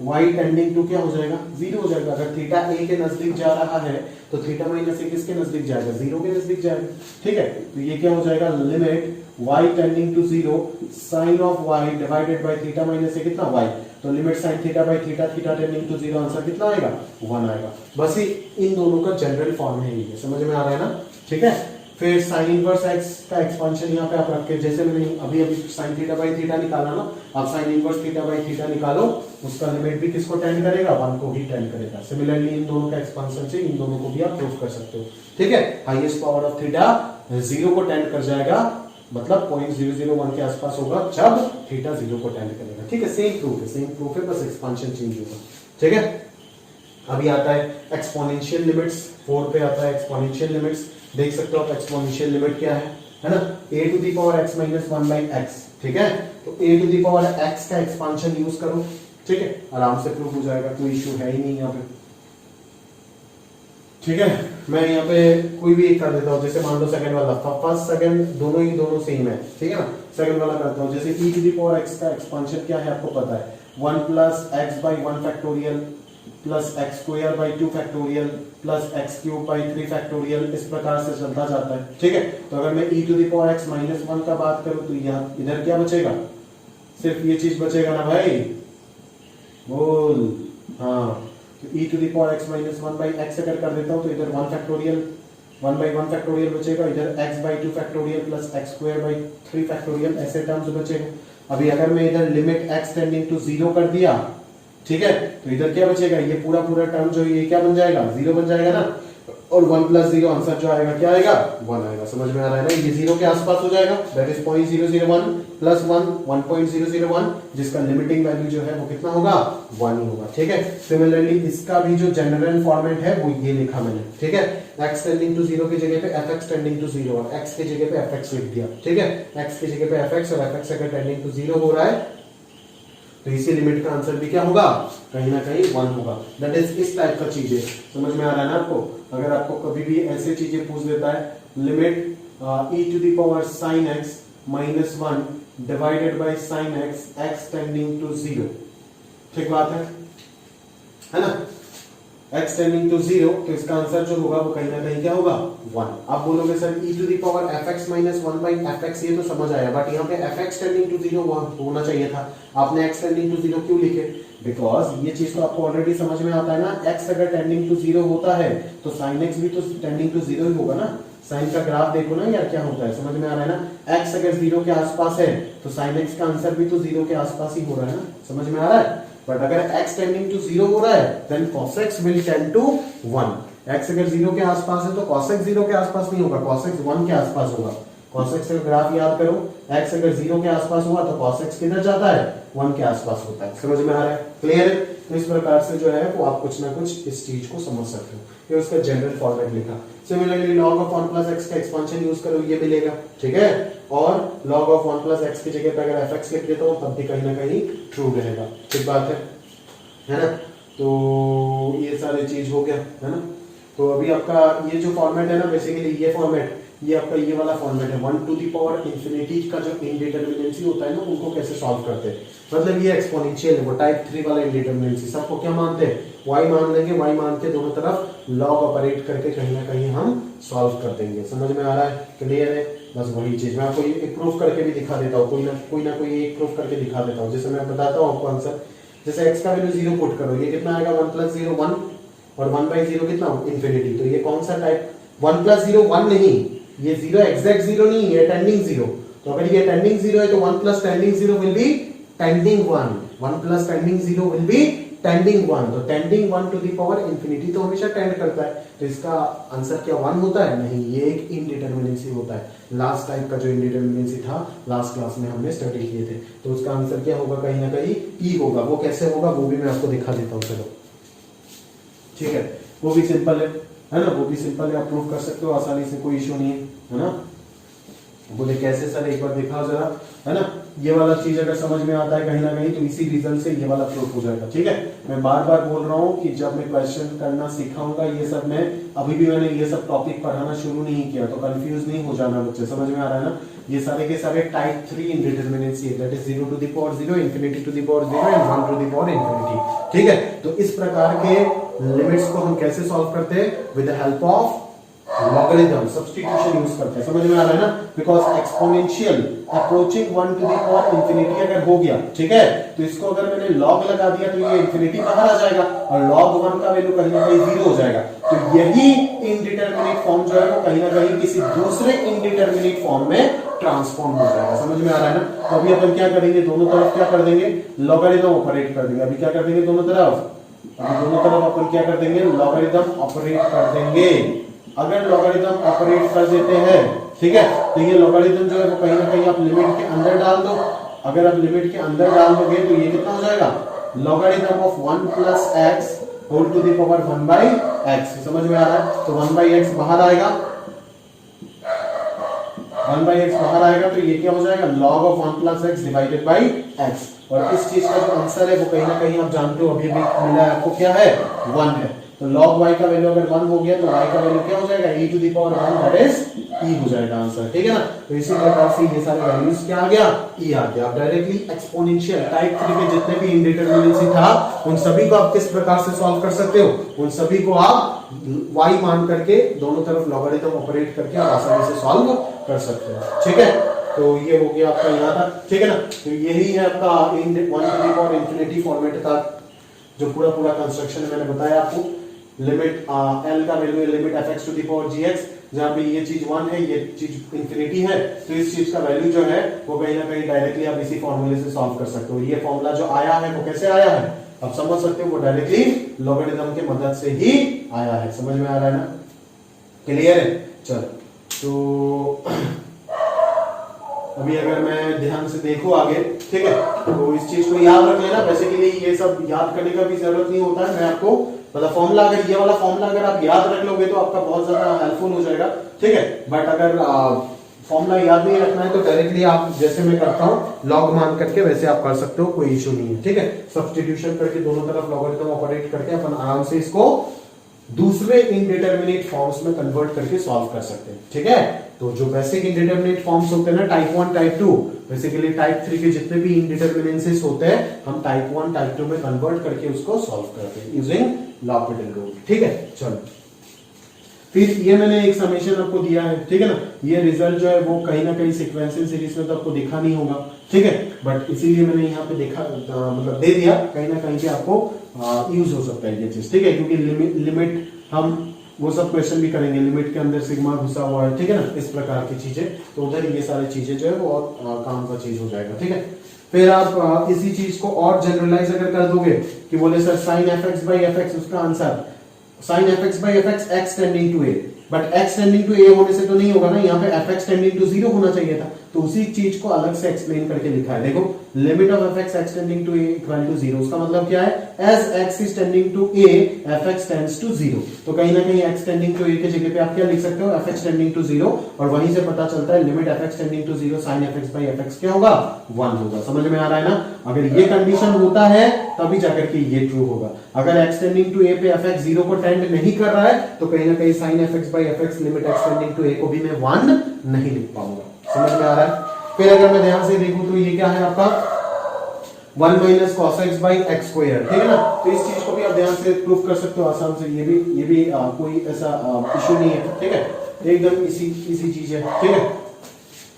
y tending to क्या हो जाएगा, 0 हो जाएगा। अगर थीटा a के नजदीक जा रहा है तो थीटा माइनस a किसके नजदीक जाएगा, 0 के नजदीक जाएगा, ठीक है। तो ये क्या हो जाएगा, limit y tending to 0 sine of y divided by theta minus a कितना, y। तो limit sine theta by theta, theta tending to 0, answer कितना आएगा, 1 आएगा। बस ही इन दोनों का जनरल फॉर्म है ये, समझ में आ रहा है ना, ठीक है। फिर साइन इनवर्स x का एक्सपांशन यहाँ पे आप रख के, जैसे मैंने अभी साइन थीटा बाई थीटा निकाला ना, आप sine inverse theta by theta निकालो, उसका लिमिट भी किसको टेंड करेगा, 1 को ही टेंड करेगा। सिमिलरली इन दोनों का एक्सपांशन से इन दोनों को भी आप प्रूव कर सकते हो, ठीक है। हाईएस्ट पावर ऑफ थीटा 0 को टेंड कर जाएगा, मतलब 0.001 के आसपास होगा जब थीटा 0 को टेंड करेगा, ठीक है। सेम प्रूफ है, बस एक्सपांशन चेंज होगा, ठीक है। अभी आता है एक्सपोनेंशियल लिमिट्स, 4 पे आता है एक्सपोनेंशियल लिमिट्स। देख सकते हो आप एक्सपोनेंशियल लिमिट क्या है ना, a to the power x minus 1 by x, ठीक है। तो a to the power x का एक्सपांशन यूज करो, ठीक है, आराम से प्रूफ हो जाएगा, कोई इश्यू है ही नहीं यहाँ पे, ठीक है। मैं यहाँ पे कोई भी एक कर देता हूँ, जैसे मान लो सेकंड वाला, फर्स्ट सेकंड दोनों सेम है, ठीक है ना। सेकंड वाला करता हूँ, जैसे e to the power x का एक्सपांशन क्या है आपको पता है, 1 plus x by 1 factorial plus x square by 2 factorial plus x cube by 3 factorial, इस प्रकार से चलता जाता है, ठीक है। तो अगर मैं e to the power x minus 1 का बात करूं तो यहाँ इधर क्या बचेगा, सिर्फ ये चीज बचेगा ना भाई, बोल, हाँ। तो e to the power x minus 1 by x अगर कर देता हूं तो इधर 1 फैक्टोरियल 1 बाई 1 फैक्टोरियल बचेगा, इधर x by 2 factorial plus x square by 3 factorial, ऐसे टर्म्स बचेगा। अभी अगर मैं इधर लिमिट x टेंडिंग टू 0 कर दिया, ठीक है, तो इधर क्या बचेगा, ये पूरा टर्म जो ये क्या बन जाएगा, 0 बन जाएगा ना, और 1 प्लस 0 आंसर जो आएगा क्या आएगा, 1 आएगा, समझ में आ रहा है ना। ये 0 के आसपास हो जाएगा, दैट इज 0.001 प्लस 1, 1.001, जिसका लिमिटिंग वैल्यू जो है वो कितना होगा, 1 ही होगा, ठीक है। सिमिलरली इसका भी जो जनरल फॉर्मेट है वो ये लिखा मैंने, ठीक है। x टेंडिंग टू 0 की जगह पे fx टेंडिंग टू 0 और x की जगह पे fx लिख दिया, ठीक है। x की जगह पे fx और fx अगर टेंडिंग टू 0 हो रहा है तो इसी लिमिट का आंसर भी क्या होगा, कहीं ना कहीं 1 होगा। दैट इज इस टाइप का चीजें, समझ में आ रहा है ना आपको। अगर आपको कभी भी ऐसे चीजें पूछ देता है, limit e to the power sin x minus 1 divided by sin x, x tending to 0, ठीक बात है ना, x टेंडिंग टू 0, तो इसका आंसर जो होगा वो कहीं ना कहीं क्या होगा, 1। आप बोलोगे sir e to the power fx minus 1 by fx, ये तो समझ आया, बट यहाँ पे fx टेंडिंग टू 0 होना चाहिए था, आपने x टेंडिंग टू 0 क्यों लिखे, बिकॉज ये चीज तो आपको ऑलरेडी समझ में आता है ना, x अगर टेंडिंग टू 0 होता है तो sin x भी तो टेंडिंग टू 0 ही होगा ना। साइन का ग्राफ देखो ना यार क्या होता है, समझ में आ रहा है ना। x अगर 0 के आसपास है तो sin x का आंसर भी तो 0 के आसपास ही हो रहा है ना, समझ में आ रहा है। बट अगर x टेंडिंग टू 0 हो रहा है then cos x will tend to 1। x अगर 0 के आसपास है तो cos x 0 के आसपास नहीं होगा, cos x 1 के आसपास होगा। cos x का ग्राफ याद करो, x अगर 0 के आसपास हुआ तो cos x किधर जाता है, 1 के आसपास होता है, समझ में आ रहा है, क्लियर है। तो इस प्रकार से जो है वो आप कुछ ना कुछ इस चीज को समझ सकते हो। ये उसका जनरल फॉर्मेट लिखा। Similarly log of 1 plus x का एक्सपांशन यूज करो, ये मिलेगा, ठीक है। और log ऑफ 1 प्लस एक्स की जगह पे अगर fx लिख देता हूँ तब भी कहीं ना कहीं ट्रू रहेगा, ठीक बात है ना। तो ये सारी चीज हो गया, है ना। तो अभी आपका ये जो फॉर्मेट है ना, बेसिकली ये फॉर्मेट, ये आपका ये वाला फॉर्मेट है 1 टू द पावर इंफिनिटी का जो इंडिटरमिनेंसी होता है ना, उनको कैसे सॉल्व करते हैं। मतलब ये एक्सपोनेंशियल है, वो टाइप 3 वाला इंडिटरमिनेंसी। सबको क्या मानते हैं, y मान लेंगे, y मान के दोनों तरफ log ऑपरेट करके कहीं ना कहीं हम सॉल्व कर देंगे। समझ में आ रहा है, क्लियर है। बस वही चीज मैं आपको एक प्रूफ करके भी दिखा देता हूँ, कोई एक प्रूफ करके दिखा देता हूँ। जैसे मैं बताता हूँ आपको आंसर, जैसे x का वैल्यू 0 पुट करो, ये कितना आएगा 1 प्लस 0 1 और 1/0 कितना इंफिनिटी। तो ये कौन सा टाइप 1 प्लस 0 1 नहीं, ये 0 एग्जैक्ट 0 नहीं, ये टेंडिंग 0। तो अगर ये टेंडिंग 0 है तो 1 plus tending 0 will be tending 1, 1 plus tending 0 will be tending 1। तो tending 1 to the power infinity तो हमेशा टेंड करता है, तो इसका आंसर क्या 1 होता है? नहीं, ये एक इनडिटरमिनेंसी होता है। लास्ट टाइप का जो इनडिटरमिनेंसी था लास्ट क्लास में हमने स्टडी किए थे, तो उसका आंसर क्या होगा, कहीं ना कहीं ई होगा। वो कैसे होगा वो भी मैं आपको दिखा देता हूँ, चलो ठीक है। वो भी सिंपल है ना, वो भी सिंपल है, आप प्रूव कर सकते हो आसानी से, कोई इशू नहीं है ना। बोले कैसे सर, एक बार दिखाओ जरा, है ना। ये वाला चीज अगर समझ में आता है कहीं ना कहीं तो इसी रिजल्ट से ये वाला प्रूफ हो जाएगा, ठीक है। मैं बार बार बोल रहा हूँ कि जब मैं क्वेश्चन करना सिखाऊंगा, ये सब मैं अभी भी मैंने ये सब टॉपिक पढ़ाना शुरू नहीं किया, तो कंफ्यूज नहीं हो जाना बच्चे, समझ में आ रहा है ना। ये सारे के सारे टाइप 3 इंडिटरमिनेंसी है, that is 0 to the power 0, infinity to the power 0 and 1 to the power infinity, ठीक है। तो इस प्रकार के लिमिट्स को हम कैसे सॉल्व करते हैं, with the help of logarithm, substitution use करते हैं, समझ में आ रहा है ना। Because exponential approaching 1 to the power infinity अगर हो गया, ठीक है, तो इसको अगर मैंने लॉग लगा दिया तो ये इंफिनिटी बाहर आ जाएगा और log 1 का वैल्यू कहीं ना कहीं 0 हो जाएगा। तो यही इनडिटरमिनेट फॉर्म जो है वो कहीं ना कहीं किसी दूसरे इनडिटरमिनेट फॉर्म में ट्रांसफॉर्म हो जाएगा, समझ में आ रहा है ना। तो अभी अपन क्या करेंगे, दोनों तरफ क्या कर देंगे, लॉगरिथम ऑपरेट कर देंगे। अभी क्या कर देंगे दोनों तरफ, दोनों तरफ अपन क्या कर देंगे, लॉगरिथम ऑपरेट कर देंगे। अगर लॉगरिथम ऑपरेट कर देते हैं, ठीक है, तो ये लॉगरिथम जो है वो कहीं ना कहीं आप लिमिट के अंदर डाल दो। अगर आप लिमिट के अंदर डाल दोगे तो ये कितना हो जाएगा, logarithm of 1 plus x whole to the power 1/x। समझ में आ रहा है। तो 1/x बाहर आएगा, 1/x बाहर आएगा, तो ये क्या हो जाएगा, log of 1 plus x divided by x. और इस चीज का जो आंसर है वो कहीं ना कहीं आप जानते हो, अभी मिला है आपको, क्या है 1 है। तो log y का वैल्यू अगर 1 हो गया तो y का वैल्यू क्या हो जाएगा, e to the power 1, that is e हो जाएगा आंसर, ठीक है ना। तो इसी प्रकार से ये सारे वैल्यूज क्या आ गया, e आ गया। अब डायरेक्टली एक्सपोनेंशियल टाइप 3 के जितने भी इंडिटरमिनेंसी था उन सभी को आप किस प्रकार से सॉल्व कर सकते हो, उन सभी को आप y मान करके दोनों तरफ लॉगरिथम ऑपरेट करके आप आसानी से सॉल्व कर सकते हो, ठीक है। तो ये हो गया आपका यहाँ तक, ठीक है ना। तो यही है आपका 1 to the power infinity format का जो पूरा कंस्ट्रक्शन मैंने बताया आपको। लिमिट l का वैल्यू है limit fx to the power gx, जहां पे ये चीज 1 है, ये चीज इंफिनिटी है, तो इस चीज का वैल्यू जो है वो कहीं ना कहीं डायरेक्टली आप इसी फॉर्मूले से सॉल्व कर सकते हो। ये फॉर्मूला जो आया है वो कैसे आया है, आप समझ सकते हो, वो डायरेक्टली लॉगरिथम के मदद से ही आया है, समझ में आ रहा है ना, क्लियर है। चलो तो अभी अगर मैं ध्यान से देखूं आगे, ठीक है, तो इस चीज को याद रख लेना। बेसिकली ये सब याद करने का भी जरूरत नहीं होता है, मैं आपको मतलब फॉर्मूला, अगर ये वाला फॉर्मूला अगर आप याद रख लोगे तो आपका बहुत ज्यादा हेल्पफुल हो जाएगा, ठीक है। बट अगर फॉर्मूला याद नहीं रखना है तो डायरेक्टली आप जैसे मैं करता हूं लॉग मान करके वैसे आप कर सकते हो, कोई इशू नहीं है, ठीक है। सब्स्टिट्यूशन करके दोनों तरफ लॉगरिथम ऑपरेट करके अपन आराम से इसको दूसरे इनडिटरमिनेट फॉर्म्स में कन्वर्ट करके सॉल्व कर सकते हैं, ठीक है। तो जो बेसिक इनडिटरमिनेट फॉर्म्स होते हैं ना, टाइप 1 टाइप 2, बेसिकली टाइप 3 के जितने भी इनडिटरमिनेंसीज होते हैं हम टाइप 1 टाइप 2 में कन्वर्ट करके उसको सॉल्व करते हैं यूजिंग लॉपिटल रूल, ठीक है। चलो फिर ये मैंने एक समेशन आपको दिया है, ठीक है ना। ये रिजल्ट जो है वो कहीं ना कहीं सीक्वेंशियल सीरीज में तो आपको दिखा नहीं होगा, ठीक है, बट इसीलिए मैंने यहाँ पे देखा मतलब दे दिया, कहीं ना कहीं पे आपको यूज हो सकता है ये चीज, ठीक है, क्योंकि लिमिट हम वो सब क्वेश्चन भी करेंगे, लिमिट के अंदर सिग्मा घुसा हुआ है, ठीक है ना, इस प्रकार की चीजें, तो उधर ये सारी चीजें जो है वो और काम का चीज हो जाएगा, ठीक है। फिर आप इसी चीज को और जनरलाइज अगर कर दोगे कि बोले sir sin fx by fx, उसका answer sin fx by fx x tending to a, but x tending to a होने से तो नहीं होगा ना, यहाँ पे fx टेंडिंग टू 0 होना चाहिए था, तो उसी चीज को अलग से एक्सप्लेन करके लिखा है। देखो limit of fx x tending to a equal to 0, उसका मतलब क्या है, as x is tending to a f x tends to 0। तो कहीं ना कहीं एक्स टेंडिंग टू ए के जगह पे आप क्या लिख सकते हो, एफ एक्स टेंडिंग टू 0, और वहीं से पता चलता है limit f x tending to 0 sine f x by f x क्या होगा, 1 होगा। समझ में आ रहा है ना? अगर ये कंडीशन होता है तभी जाकर के ये ट्रू होगा। अगर एक्स टेंडिंग टू ए पे एफ एक्स 0 को टेंड नहीं कर रहा है तो कहीं ना कहीं sine f x by f x limit x tending to a को भी मैं 1 नहीं लिख पाऊंगा। समझ में आ रहा है? फिर अगर मैं ध्यान से देखूं तो ये क्या है आपका 1 minus cos x by x square, ठीक है ना? तो इस चीज को भी आप ध्यान से प्रूव कर सकते हो आसान से। ये भी कोई ऐसा इशू नहीं है, ठीक है? एकदम इसी चीज है, ठीक है?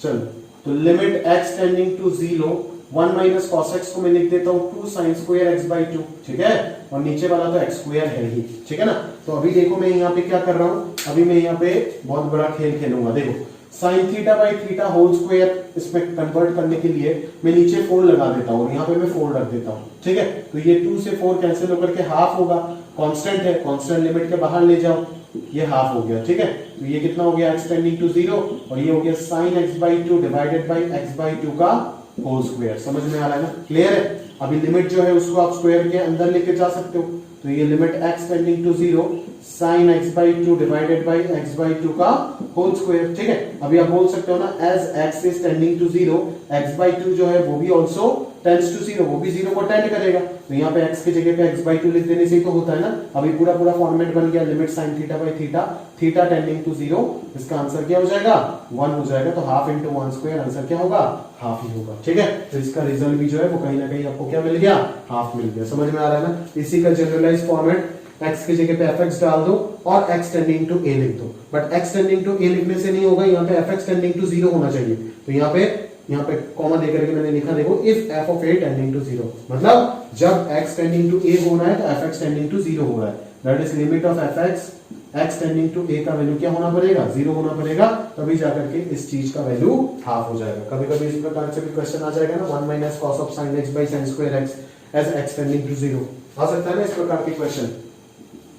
चल, तो limit x tending to 0 1 minus cos x को मैं लिख देता हूं 2 साइन स्क्वायर एक्स बाई 2, ठीक है? और नीचे वाला तो एक्स स्क्वायर है ही, ठीक है ना? तो अभी देखो मैं यहाँ पे क्या कर रहा हूं, अभी मैं यहाँ पे बहुत बड़ा खेल खेलूंगा। देखो sine theta by theta whole square इसमें कन्वर्ट करने के लिए मैं नीचे 4 लगा देता हूँ और यहाँ पे मैं 4 रख देता हूँ, ठीक है? तो ये 2 से 4 कैंसिल होकर के हाफ होगा, कांस्टेंट है, कांस्टेंट लिमिट के बाहर ले जाओ, ये हाफ हो गया, ठीक है? तो ये कितना हो गया, x टेंडिंग टू 0, और ये हो गया sin x by 2 divided by x by 2 का होल स्क्वायर। समझ में आ रहा है ना? क्लियर है? अभी लिमिट जो है उसको आप स्क्वायर के अंदर लेके जा सकते हो। तो ये limit x tending to 0 sin x by 2 divided by x by 2 का होल स्क्वायर, ठीक है? अभी आप बोल सकते हो ना as x is tending to 0 x by 2 जो है वो भी ऑल्सो टेंड्स टू 0, वो भी 0 को टेंड करेगा। तो यहाँ पे x की जगह पे x बाई 2 लिख देने से ही तो होता है ना। अभी पूरा फॉर्मेट बन गया, limit sin theta by theta, theta tending to 0, इसका आंसर क्या हो जाएगा, 1 हो जाएगा। तो हाफ इंटू 1 स्क्वायर, आंसर क्या होगा, हाफ ही होगा, ठीक है? तो इसका रिजल्ट भी जो है वो कहीं ना कहीं आपको क्या मिल गया, हाफ मिल गया। समझ में आ रहा है ना? इसी का जनरलाइज फॉर्मेट, x की जगह पे fx डाल दो और x टेंडिंग टू a लिख दो। But x tending to a लिखने से नहीं होगा, यहाँ पे fx टेंडिंग टू 0 होना चाहिए। तो यहाँ पे कॉमा देकर के मैंने लिखा, देखो if f of a tending to 0, मतलब जब x टेंडिंग टू a होना है तो fx टेंडिंग टू 0 हो रहा है। That is limit of fx x tending to a का वैल्यू क्या होना पड़ेगा, 0 होना पड़ेगा, तभी जाकर के इस चीज का वैल्यू हाफ हो जाएगा। कभी कभी इस प्रकार से भी क्वेश्चन आ जाएगा ना, 1 minus cos of sin x by sin square x as x tending to 0, आ सकता है ना इस प्रकार के question.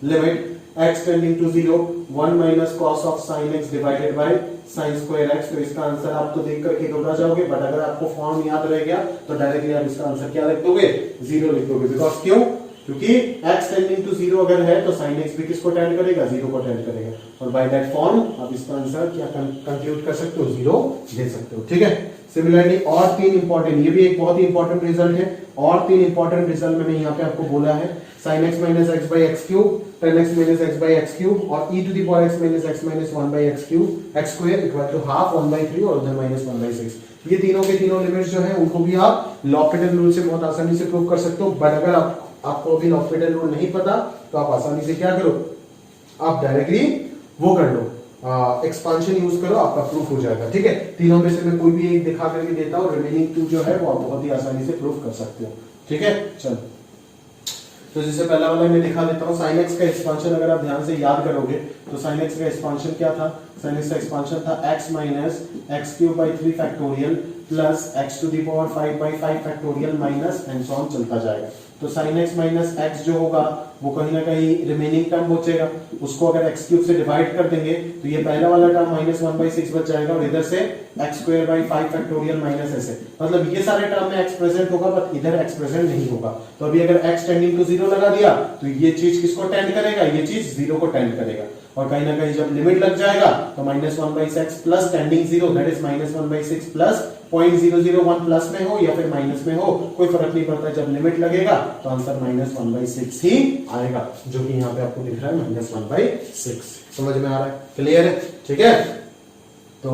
Limit x tending to 0 1 minus cos of sin x divided by sin square x। तो इसका आंसर आप तो देख करके घबरा जाओगे, बट अगर आपको फॉर्म याद रह गया तो डायरेक्टली आप इसका आंसर क्या लिख दोगे, 0 लिख दोगे। बिकॉज क्यों? क्योंकि x टेंडिंग टू 0 अगर है तो sin x भी किसको टेंड करेगा, 0 को टेंड करेगा। और बाय दैट फॉर्म आप इसका आंसर क्या कंक्लूड कर सकते हो, 0 दे सकते हो, ठीक है? सिमिलरली और 3 इंपॉर्टेंट, ये भी एक बहुत ही इंपॉर्टेंट रिजल्ट है, और 3 इंपॉर्टेंट रिजल्ट मैंने यहाँ पे आपको बोला है। sin x minus x by x cube, tan x minus x by x cube, और e to the power x minus x minus 1 by x cube x square equal to half 1 by 3 और उधर माइनस 1 बाई 6। ये तीनों के तीनों लिमिट्स जो है उनको भी आप लॉपिटल रूल से बहुत आसानी से प्रूव कर सकते हो। बट अगर आपको अभी लॉपिटल रूल नहीं पता तो आप आसानी से क्या करो, आप डायरेक्टली वो कर लो, एक्सपांशन यूज करो, आपका प्रूफ हो जाएगा, ठीक है? तीनों में से मैं कोई भी एक दिखा करके देता हूँ, रिमेनिंग 2 जो है वो आप बहुत ही आसानी से प्रूफ कर सकते हो, ठीक है? चलो, तो जैसे पहला वाला मैं दिखा देता हूँ, sin x का एक्सपांशन अगर आप ध्यान से याद करोगे तो sin x का एक्सपांशन क्या था, sin x का एक्सपांशन था x minus x cube by 3 factorial plus x to the power 5 by 5 factorial minus and so on चलता जाएगा। तो sin x माइनस x जो होगा वो कहीं ना कहीं रिमेनिंग टर्म बचेगा, उसको अगर x क्यूब से डिवाइड कर देंगे तो ये पहला वाला टर्म माइनस 1 बाई 6 बच जाएगा, और इधर से x square by 5 factorial minus ऐसे, मतलब ये सारे टर्म में x प्रेजेंट होगा बट इधर x प्रेजेंट नहीं होगा। तो अभी अगर x टेंडिंग टू 0 लगा दिया तो ये चीज किसको टेंड करेगा, ये चीज 0 को टेंड करेगा। और कहीं ना कहीं जब लिमिट लग जाएगा तो minus 1 by 6 plus tending 0, that is minus 1 by 6 plus 0.001 plus में हो या फिर माइनस में हो, कोई फर्क नहीं पड़ता। जब लिमिट लगेगा तो आंसर माइनस 1 बाई 6 ही आएगा, जो कि यहाँ पे आपको दिख रहा है माइनस 1 बाई 6। समझ में आ रहा है? क्लियर है? ठीक है? तो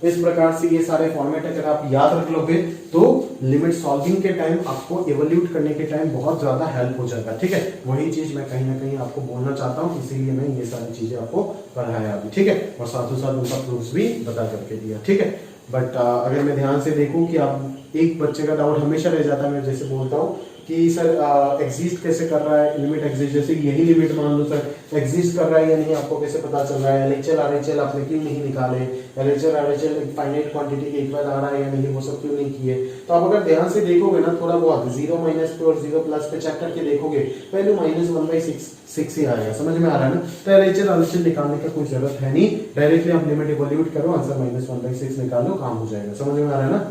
इस प्रकार से ये सारे फॉर्मेट अगर आप याद रख लोगे तो लिमिट सॉल्विंग के टाइम आपको इवोल्यूट करने के टाइम बहुत ज्यादा हेल्प हो जाएगा, ठीक है? वही चीज मैं कहीं ना कहीं आपको बोलना चाहता हूँ, इसीलिए मैं ये सारी चीजें आपको पढ़ाया अभी, ठीक है? और साथों साथ उनका प्रूफ्स भी बता करके दिया, ठीक है? बट अगर मैं ध्यान से देखूं कि आप एक बच्चे का डाउट हमेशा रह जाता है, मैं जैसे बोलता हूँ कि सर एग्जिस्ट कैसे कर रहा है, लिमिट एग्जिस्ट, जैसे यही लिमिट मान लो सर एग्जिस्ट कर रहा है या नहीं आपको कैसे पता चल रहा है, एलएचएल आरएचएल आपने क्यों नहीं निकाले, एलएचएल आरएचएल एक फाइनाइट क्वांटिटी के इक्वल आ रहा है या नहीं, वो सब क्यों नहीं किए। तो आप अगर ध्यान से देखोगे ना थोड़ा बहुत 0 माइनस पे और 0 प्लस पे चेक करके देखोगे, पहले माइनस 1 बाई 6 ही आएगा। समझ में आ रहा है ना? तो एलएचएल आरएचएल निकालने का कोई जरूरत है नहीं, डायरेक्टली आप लिमिट इवोल्यूट करो, आंसर माइनस 1 बाई 6 निकालो, काम हो जाएगा। समझ में आ रहा है ना?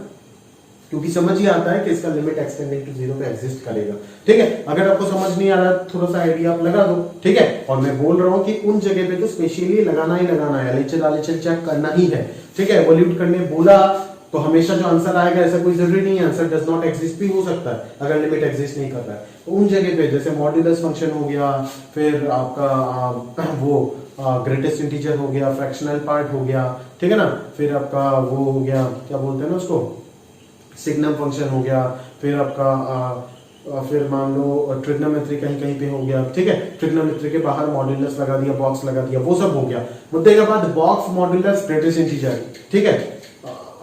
क्योंकि समझ ही आता है कि इसका लिमिट एक्सटेंडिंग टू 0 पे एग्जिस्ट करेगा। ठीक है, अगर आपको समझ नहीं आ रहा थोड़ा सा आइडिया आप लगा दो। ठीक है, और मैं बोल रहा हूं कि उन जगह पे तो स्पेशली लगाना ही लगाना है, LHL चेक करना ही है। ठीक है, इवोल्यूट करने बोला तो हमेशा जो आंसर आएगा ऐसा कोई जरूरी नहीं है, आंसर डज नॉट एग्जिस्ट भी हो सकता है अगर लिमिट एग्जिस्ट नहीं कर रहा है। तो उन जगह पे जैसे मॉड्यूलस फंक्शन हो गया, फिर आपका वो ग्रेटेस्ट इंटीजर हो गया, फ्रैक्शनल पार्ट हो गया, ठीक है ना, फिर आपका वो हो गया क्या बोलते हैं ना उसको, सिग्नम फंक्शन हो गया, फिर आपका फिर मान लो ट्रिग्नोमेट्री कहीं कहीं पे हो गया। ठीक है, ट्रिग्नोमेट्री के बाहर मॉड्यूलस लगा दिया, बॉक्स लगा दिया, वो सब हो गया। मुद्दे के बाद बॉक्स, मॉड्यूलस, ग्रेटेस्ट इंटीजर। ठीक है,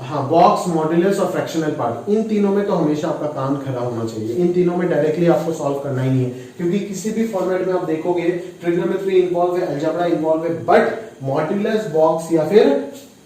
हाँ, बॉक्स, मॉड्यूलस और फ्रैक्शनल पार्ट, इन तीनों में तो हमेशा आपका कान खड़ा होना चाहिए। इन तीनों में डायरेक्टली आपको सॉल्व करना ही नहीं है, क्योंकि किसी भी फॉर्मेट में आप देखोगे ट्रिग्नोमेट्री इन्वॉल्व है, अलजेब्रा इन्वॉल्व है, बट मॉड्यूलस, बॉक्स या फिर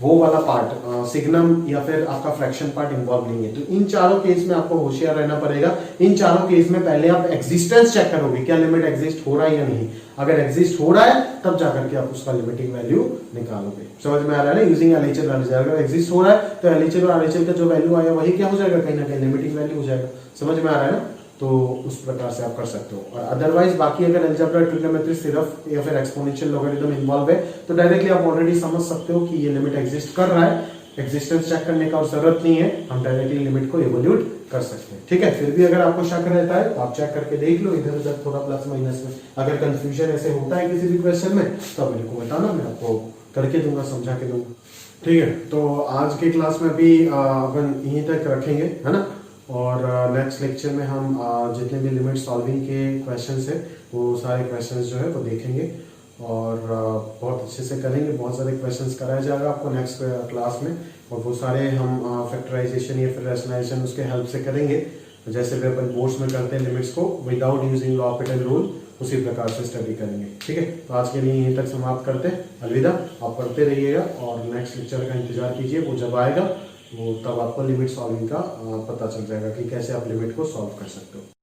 वो वाला पार्ट सिग्नम या फिर आपका फ्रैक्शन पार्ट इन्वॉल्व नहीं है। तो इन चारों केस में आपको होशियार रहना पड़ेगा। इन चारों केस में पहले आप एग्जिस्टेंस चेक करोगे, क्या लिमिट एग्जिस्ट हो रहा है या नहीं। अगर एग्जिस्ट हो रहा है तब जाकर के आप उसका लिमिटिंग वैल्यू निकालोगे। समझ में आ रहा है ना, यूजिंग LHL अगर एग्जिस्ट हो रहा है तो LHL और RHL का जो वैल्यू आया वही क्या हो जाएगा, कहीं ना कहीं लिमिटिंग वैल्यू हो जाएगा। समझ में आ रहा है ना, तो उस प्रकार से आप कर सकते हो। और अदरवाइज बाकी अगर अलजेब्रा, ट्रिग्नोमेट्री सिर्फ या फिर एक्सपोनेंशियल लॉगरिथम इन्वॉल्व है तो डायरेक्टली आप ऑलरेडी समझ सकते हो कि ये लिमिट एग्जिस्ट कर रहा है, एग्जिस्टेंस चेक करने का और जरूरत नहीं है, हम डायरेक्टली लिमिट को इवोल्यूट कर सकते हैं। ठीक है, फिर भी अगर आपको शक रहता है तो आप चेक करके देख लो इधर उधर थोड़ा प्लस माइनस में। अगर कंफ्यूजन ऐसे होता है किसी भी क्वेश्चन में तो मेरे को बताना, मैं आपको करके दूंगा, समझा के दूंगा। ठीक है, तो आज की क्लास में भी अपन यहीं तक रखेंगे, है ना। और नेक्स्ट लेक्चर में हम जितने भी लिमिट सॉल्विंग के क्वेश्चंस है वो सारे क्वेश्चंस जो है वो देखेंगे और बहुत अच्छे से करेंगे। बहुत सारे क्वेश्चंस कराया जाएगा आपको नेक्स्ट क्लास में, और वो सारे हम फैक्टराइजेशन या फिर रैशनलाइजेशन उसके हेल्प से करेंगे, जैसे भी अपन बोर्ड्स में करते हैं लिमिट्स को विदाउट यूजिंग लॉपिटल रूल, उसी प्रकार से स्टडी करेंगे। ठीक है, तो आज के लिए यहीं तक समाप्त करते हैं। अलविदा, आप पढ़ते रहिएगा और नेक्स्ट लेक्चर का इंतजार कीजिए, वो जब आएगा वो तब आपको लिमिट सॉल्विंग का पता चल जाएगा कि कैसे आप लिमिट को सॉल्व कर सकते हो।